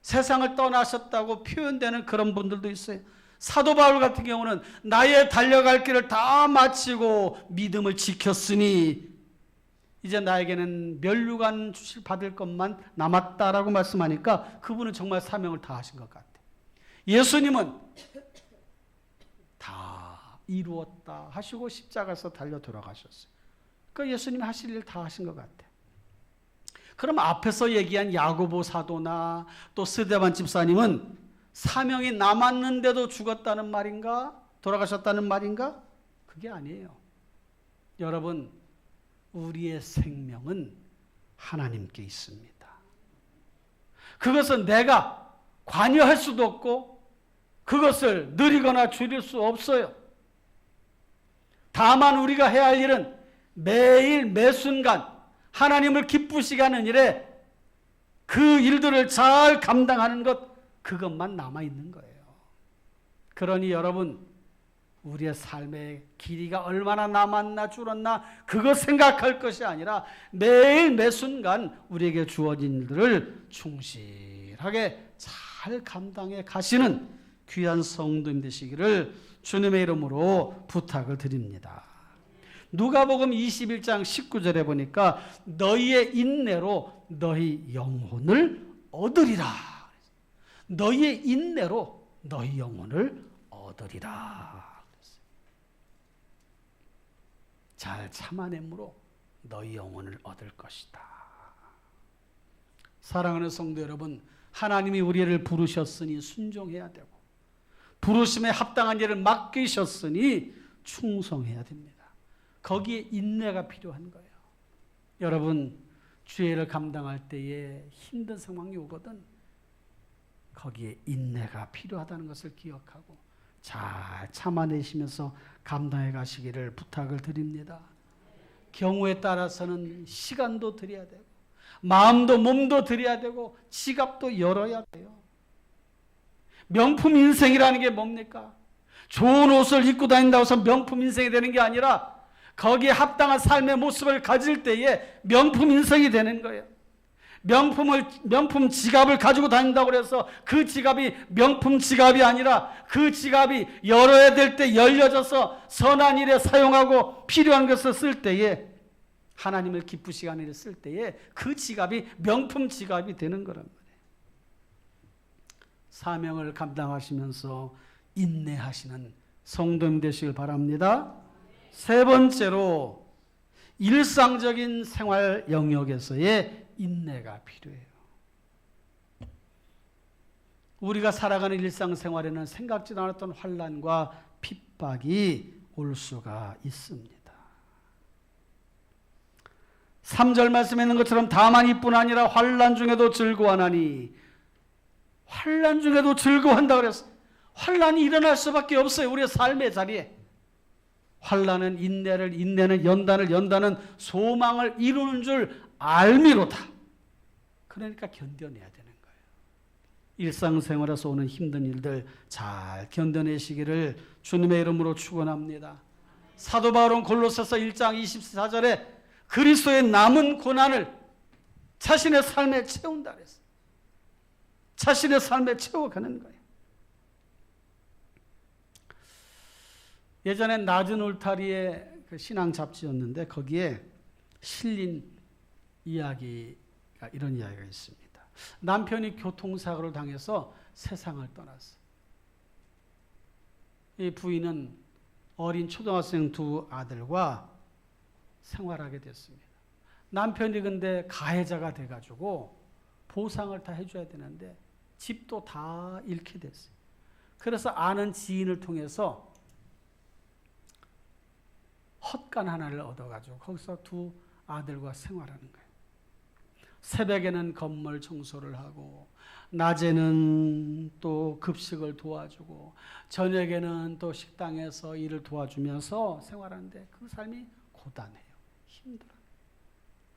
세상을 떠나셨다고 표현되는 그런 분들도 있어요. 사도 바울 같은 경우는 나의 달려갈 길을 다 마치고 믿음을 지켰으니 이제 나에게는 면류관 받을 것만 남았다라고 말씀하니까 그분은 정말 사명을 다 하신 것 같아요. 예수님은 다 이루었다 하시고 십자가에서 달려 돌아가셨어요. 그러니까 예수님이 하실 일 다 하신 것 같아요. 그럼 앞에서 얘기한 야고보 사도나 또 스데반 집사님은 사명이 남았는데도 죽었다는 말인가? 돌아가셨다는 말인가? 그게 아니에요. 여러분, 우리의 생명은 하나님께 있습니다. 그것은 내가 관여할 수도 없고 그것을 느리거나 줄일 수 없어요. 다만 우리가 해야 할 일은 매일 매순간 하나님을 기쁘시게 하는 일에 그 일들을 잘 감당하는 것, 그것만 남아있는 거예요. 그러니 여러분, 우리의 삶의 길이가 얼마나 남았나 줄었나 그거 생각할 것이 아니라 매일 매순간 우리에게 주어진 일들을 충실하게 잘 감당해 가시는 귀한 성도님 되시기를 주님의 이름으로 부탁을 드립니다. 누가복음 21장 19절에 보니까 너희의 인내로 너희 영혼을 얻으리라. 너희의 인내로 너희 영혼을 얻으리라. 잘 참아냄으로 너희 영혼을 얻을 것이다. 사랑하는 성도 여러분, 하나님이 우리를 부르셨으니 순종해야 되고 부르심에 합당한 일을 맡기셨으니 충성해야 됩니다. 거기에 인내가 필요한 거예요. 여러분, 주의를 감당할 때에 힘든 상황이 오거든 거기에 인내가 필요하다는 것을 기억하고 잘 참아내시면서 감당해 가시기를 부탁을 드립니다. 경우에 따라서는 시간도 드려야 되고 마음도 몸도 드려야 되고 지갑도 열어야 돼요. 명품 인생이라는 게 뭡니까? 좋은 옷을 입고 다닌다고 해서 명품 인생이 되는 게 아니라 거기에 합당한 삶의 모습을 가질 때에 명품 인생이 되는 거예요. 명품 지갑을 가지고 다닌다고 해서 그 지갑이 명품 지갑이 아니라 그 지갑이 열어야 될 때 열려져서 선한 일에 사용하고 필요한 것을 쓸 때에 하나님을 기쁘시게 하는 일을 쓸 때에 그 지갑이 명품 지갑이 되는 거란 말이에요. 사명을 감당하시면서 인내하시는 성도님 되시길 바랍니다. 세 번째로 일상적인 생활 영역에서의 인내가 필요해요. 우리가 살아가는 일상생활에는 생각지도 않았던 환난과 핍박이 올 수가 있습니다. 3절 말씀에 있는 것처럼 다만 이뿐 아니라 환난 중에도 즐거워하나니 환난 중에도 즐거워한다 그랬어요. 환난이 일어날 수밖에 없어요. 우리의 삶의 자리에. 환난은 인내는 연단은 소망을 이루는 줄 알미로다. 그러니까 견뎌내야 되는 거예요. 일상생활에서 오는 힘든 일들 잘 견뎌내시기를 주님의 이름으로 축원합니다. 사도 바울은 골로새서 1장 24절에 그리스도의 남은 고난을 자신의 삶에 채운다 그랬어요. 자신의 삶에 채워가는 거예요. 예전에 낮은 울타리의 그 신앙 잡지였는데 거기에 실린 이야기가 이런 이야기가 있습니다. 남편이 교통사고를 당해서 세상을 떠났어요. 이 부인은 어린 초등학생 두 아들과 생활하게 됐습니다. 남편이 근데 가해자가 돼가지고 보상을 다 해줘야 되는데 집도 다 잃게 됐어요. 그래서 아는 지인을 통해서 헛간 하나를 얻어가지고 거기서 두 아들과 생활하는 거예요. 새벽에는 건물 청소를 하고 낮에는 또 급식을 도와주고 저녁에는 또 식당에서 일을 도와주면서 생활하는데 그 삶이 고단해요. 힘들어요.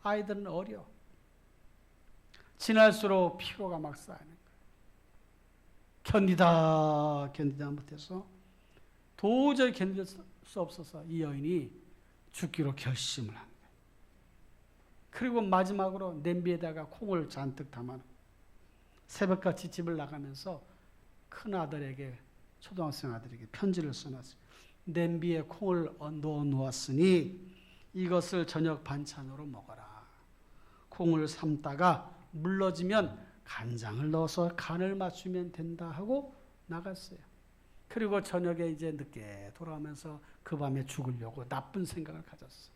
아이들은 어려. 지날수록 피로가 막 쌓이는 거예요. 견디다 못해서 도저히 견딜 수 없어서 이 여인이 죽기로 결심을 한 거예요. 그리고 마지막으로 냄비에다가 콩을 잔뜩 담아놓고 새벽같이 집을 나가면서 큰 아들에게 초등학생 아들에게 편지를 써놨어요. 냄비에 콩을 넣어 놓았으니 이것을 저녁 반찬으로 먹어라. 콩을 삶다가 물러지면 간장을 넣어서 간을 맞추면 된다 하고 나갔어요. 그리고 저녁에 이제 늦게 돌아오면서 그 밤에 죽으려고 나쁜 생각을 가졌어.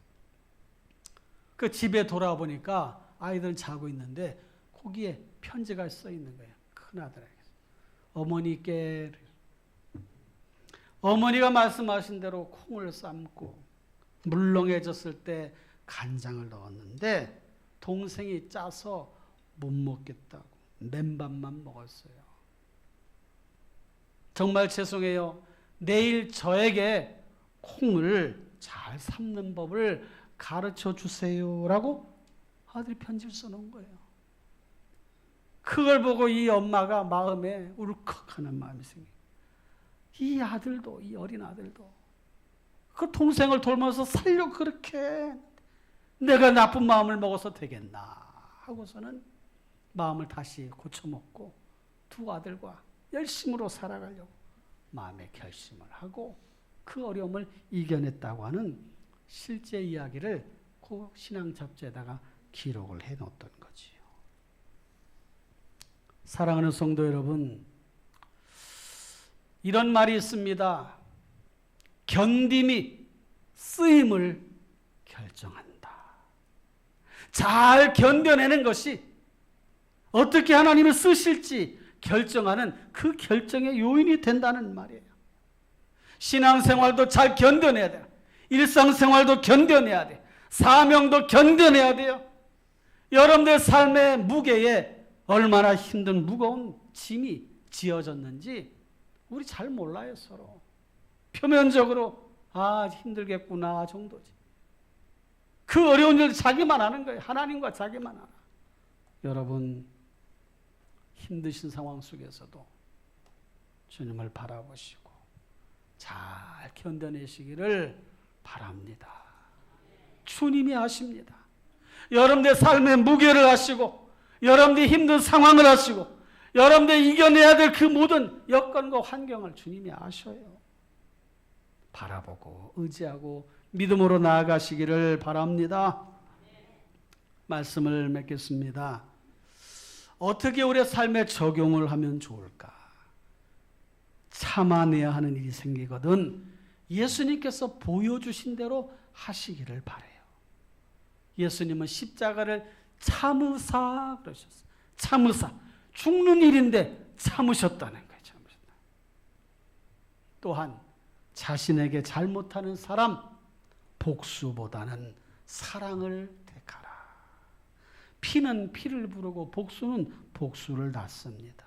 그 집에 돌아와 보니까 아이들은 자고 있는데 거기에 편지가 써 있는 거예요. 큰 아들에게. 어머니께 어머니가 말씀하신 대로 콩을 삶고 물렁해졌을 때 간장을 넣었는데 동생이 짜서 못 먹겠다고 맨밥만 먹었어요. 정말 죄송해요. 내일 저에게 콩을 잘 삶는 법을 가르쳐 주세요라고 아들이 편지를 써놓은 거예요. 그걸 보고 이 엄마가 마음에 울컥하는 마음이 생겨요. 이 아들도, 이 어린 아들도 그 동생을 돌면서 살려고 그렇게 내가 나쁜 마음을 먹어서 되겠나 하고서는 마음을 다시 고쳐먹고 두 아들과 열심으로 살아가려고 마음의 결심을 하고 그 어려움을 이겨냈다고 하는 실제 이야기를 그 신앙 잡지에다가 기록을 해놓았던 거지요. 사랑하는 성도 여러분, 이런 말이 있습니다. 견딤이 쓰임을 결정한다. 잘 견뎌내는 것이 어떻게 하나님을 쓰실지 결정하는 그 결정의 요인이 된다는 말이에요. 신앙생활도 잘 견뎌내야 돼요. 일상생활도 견뎌내야 돼요. 사명도 견뎌내야 돼요. 여러분들 삶의 무게에 얼마나 힘든 무거운 짐이 지어졌는지 우리 잘 몰라요. 서로 표면적으로 힘들겠구나 정도지. 그 어려운 일 자기만 아는 거예요. 하나님과 자기만 알아. 여러분 힘드신 상황 속에서도 주님을 바라보시고 잘 견뎌내시기를 바랍니다. 주님이 아십니다. 여러분의 삶의 무게를 아시고 여러분의 힘든 상황을 아시고 여러분들이 이겨내야 될 그 모든 여건과 환경을 주님이 아셔요. 바라보고 의지하고 믿음으로 나아가시기를 바랍니다. 말씀을 맺겠습니다. 어떻게 우리의 삶에 적용을 하면 좋을까? 참아내야 하는 일이 생기거든 예수님께서 보여주신 대로 하시기를 바라요. 예수님은 십자가를 참으사 그러셨어요. 참으사. 죽는 일인데 참으셨다는 거예요. 참으셨다. 또한 자신에게 잘못하는 사람 복수보다는 사랑을 택하라. 피는 피를 부르고 복수는 복수를 낳습니다.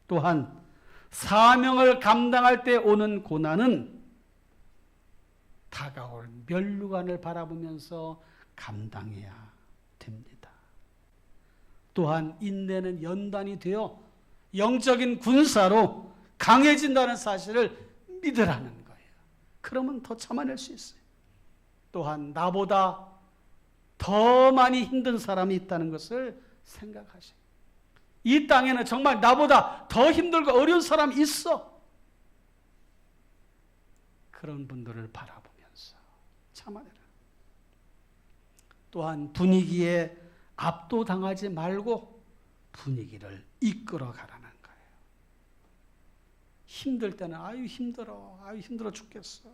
또한 사명을 감당할 때 오는 고난은 다가올 멸류관을 바라보면서 감당해야 됩니다. 또한 인내는 연단이 되어 영적인 군사로 강해진다는 사실을 믿으라는 거예요. 그러면 더 참아낼 수 있어요. 또한 나보다 더 많이 힘든 사람이 있다는 것을 생각하세요. 이 땅에는 정말 나보다 더 힘들고 어려운 사람이 있어. 그런 분들을 바라보면서 참아내라. 또한 분위기에 압도당하지 말고 분위기를 이끌어 가라는 거예요. 힘들 때는 아유 힘들어 죽겠어.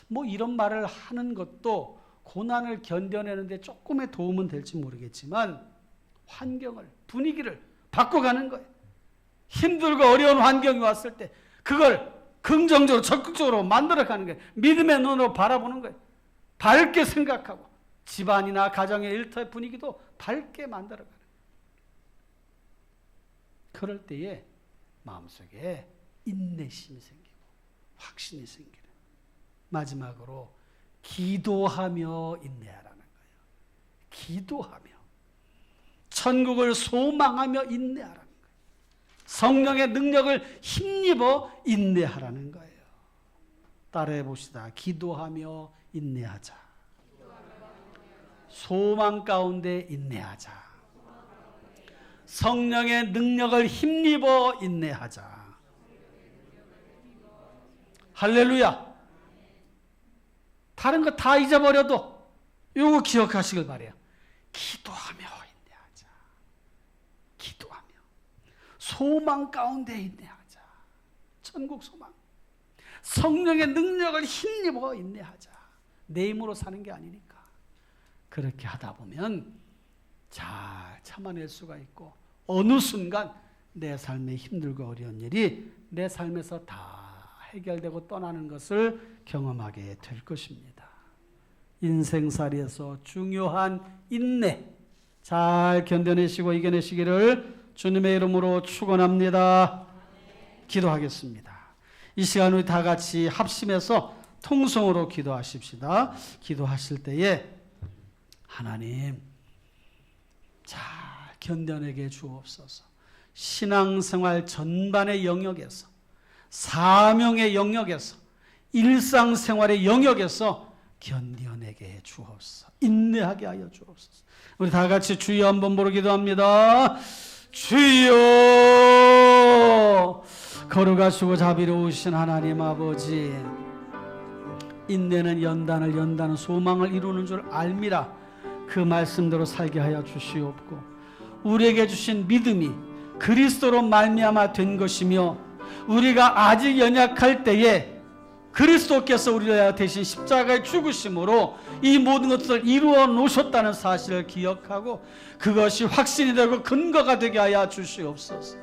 뭐 이런 말을 하는 것도 고난을 견뎌내는데 조금의 도움은 될지 모르겠지만 환경을, 분위기를 바꿔가는 거예요. 힘들고 어려운 환경이 왔을 때 그걸 긍정적으로 적극적으로 만들어가는 거예요. 믿음의 눈으로 바라보는 거예요. 밝게 생각하고 집안이나 가정의 일터의 분위기도 밝게 만들어가는 거예요. 그럴 때에 마음속에 인내심이 생기고 확신이 생기는. 마지막으로 기도하며 인내하라는 거예요. 기도하며 천국을 소망하며 인내하라는 거예요. 성령의 능력을 힘입어 인내하라는 거예요. 따라해 봅시다. 기도하며 인내하자. 소망 가운데 인내하자. 성령의 능력을 힘입어 인내하자. 할렐루야. 다른 거 다 잊어버려도 이거 기억하시길 바래요. 기도하며 인내하자. 기도하며 소망 가운데 인내하자. 천국 소망. 성령의 능력을 힘입어 인내하자. 내 힘으로 사는 게 아니니까. 그렇게 하다 보면 잘 참아낼 수가 있고 어느 순간 내 삶에 힘들고 어려운 일이 내 삶에서 다 해결되고 떠나는 것을 경험하게 될 것입니다. 인생살이에서 중요한 인내 잘 견뎌내시고 이겨내시기를 주님의 이름으로 축원합니다. 기도하겠습니다. 이 시간 우리 다 같이 합심해서 통성으로 기도하십시다. 기도하실 때에 하나님 잘 견뎌내게 주옵소서. 신앙생활 전반의 영역에서 사명의 영역에서 일상생활의 영역에서 견뎌내게 주옵소서. 인내하게 하여 주옵소서. 우리 다 같이 주여 한번 부르 기도합니다. 주여. 거룩하시고 자비로우신 하나님 아버지, 인내는 연단을, 연단은 소망을 이루는 줄 알미라. 그 말씀대로 살게 하여 주시옵고, 우리에게 주신 믿음이 그리스도로 말미암아 된 것이며, 우리가 아직 연약할 때에 그리스도께서 우리를 대신 십자가에 죽으심으로 이 모든 것을 이루어 놓으셨다는 사실을 기억하고 그것이 확신이 되고 근거가 되게 하여 주시옵소서.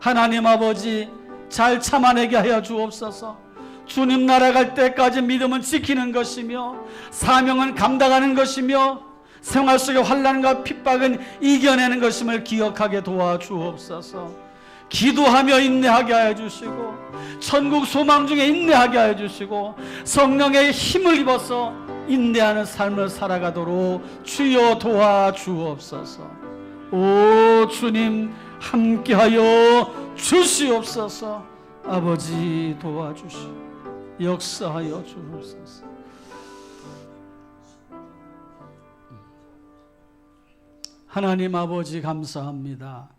하나님 아버지, 잘 참아내게 하여 주옵소서. 주님 나라 갈 때까지 믿음은 지키는 것이며 사명은 감당하는 것이며 생활 속의 환난과 핍박은 이겨내는 것임을 기억하게 도와주옵소서. 기도하며 인내하게 하여 주시고 천국 소망 중에 인내하게 하여 주시고 성령의 힘을 입어서 인내하는 삶을 살아가도록 주여 도와주옵소서. 오 주님 함께하여 주시옵소서. 아버지 도와주시오. 역사하여 주옵소서. 하나님 아버지 감사합니다.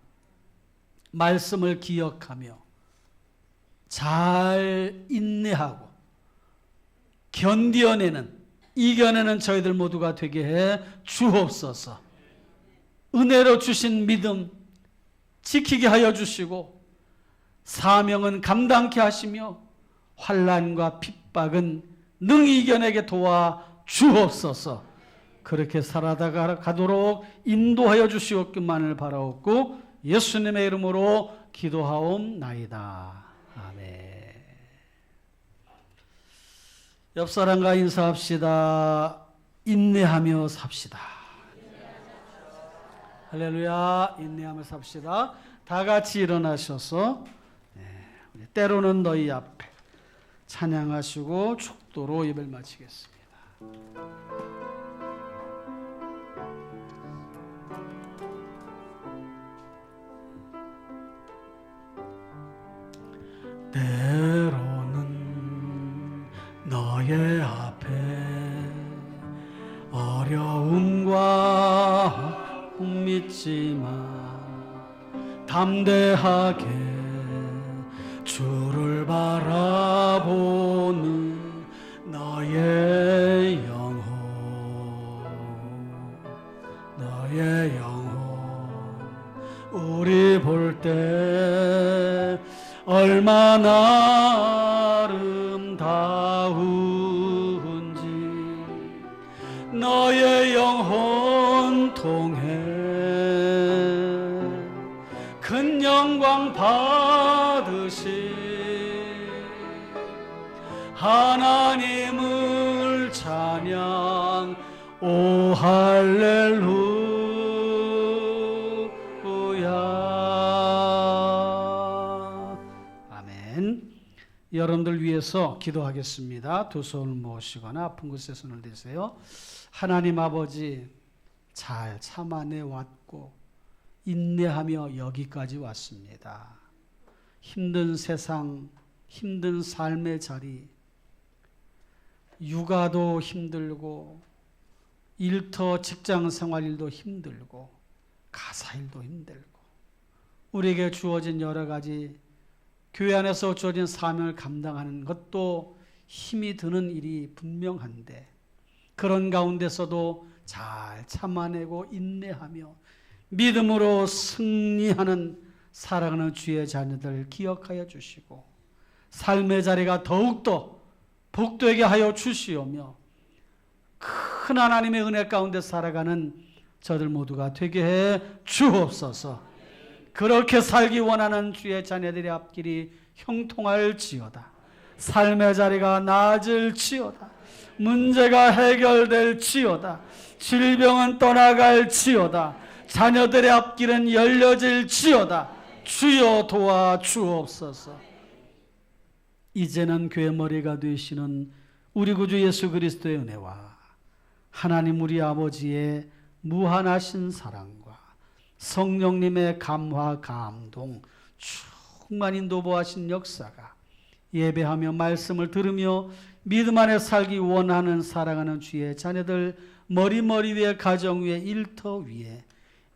말씀을 기억하며 잘 인내하고 견디어내는, 이겨내는 저희들 모두가 되게 해 주옵소서. 은혜로 주신 믿음 지키게 하여 주시고 사명은 감당케 하시며 환난과 핍박은 능히 이겨내게 도와 주옵소서. 그렇게 살아가도록 인도하여 주시옵기만을 바라옵고 예수님의 이름으로 기도하옵나이다. 아멘. 옆 사람과 인사합시다. 인내하며 삽시다. 할렐루야. 인내하며 삽시다. 다 같이 일어나셔서 때로는 너희 앞에 찬양하시고 축도로 예배를 마치겠습니다. 때로는 너의 앞에 어려움과 믿지만 담대하게 주를 바라보는 너의 영혼 우리 볼 때 얼마나 아름다운지 너의 영혼 통해 큰 영광 받으시 하나님을 찬양 오 할렐루야. 아멘. 여러분들 위해서 기도하겠습니다. 두 손을 모으시거나 아픈 곳에 손을 대세요. 하나님 아버지, 잘 참아내 왔고 인내하며 여기까지 왔습니다. 힘든 세상, 힘든 삶의 자리, 육아도 힘들고 일터 직장 생활 일도 힘들고 가사 일도 힘들고 우리에게 주어진 여러 가지 교회 안에서 주어진 사명을 감당하는 것도 힘이 드는 일이 분명한데 그런 가운데서도 잘 참아내고 인내하며 믿음으로 승리하는 사랑하는 주의 자녀들 기억하여 주시고 삶의 자리가 더욱더 복되게 하여 주시오며 큰 하나님의 은혜 가운데 살아가는 저들 모두가 되게 해 주옵소서. 그렇게 살기 원하는 주의 자녀들의 앞길이 형통할지어다. 삶의 자리가 나아질지어다. 문제가 해결될지어다. 질병은 떠나갈지어다. 자녀들의 앞길은 열려질지어다. 주여 도와주옵소서. 이제는 교회 머리가 되시는 우리 구주 예수 그리스도의 은혜와 하나님 우리 아버지의 무한하신 사랑과 성령님의 감화 감동 충만 인도보하신 역사가 예배하며 말씀을 들으며 믿음 안에 살기 원하는 사랑하는 주의 자녀들 머리 위에 가정 위에 일터 위에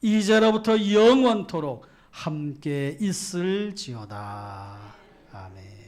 이제로부터 영원토록 함께 있을지어다. 아멘.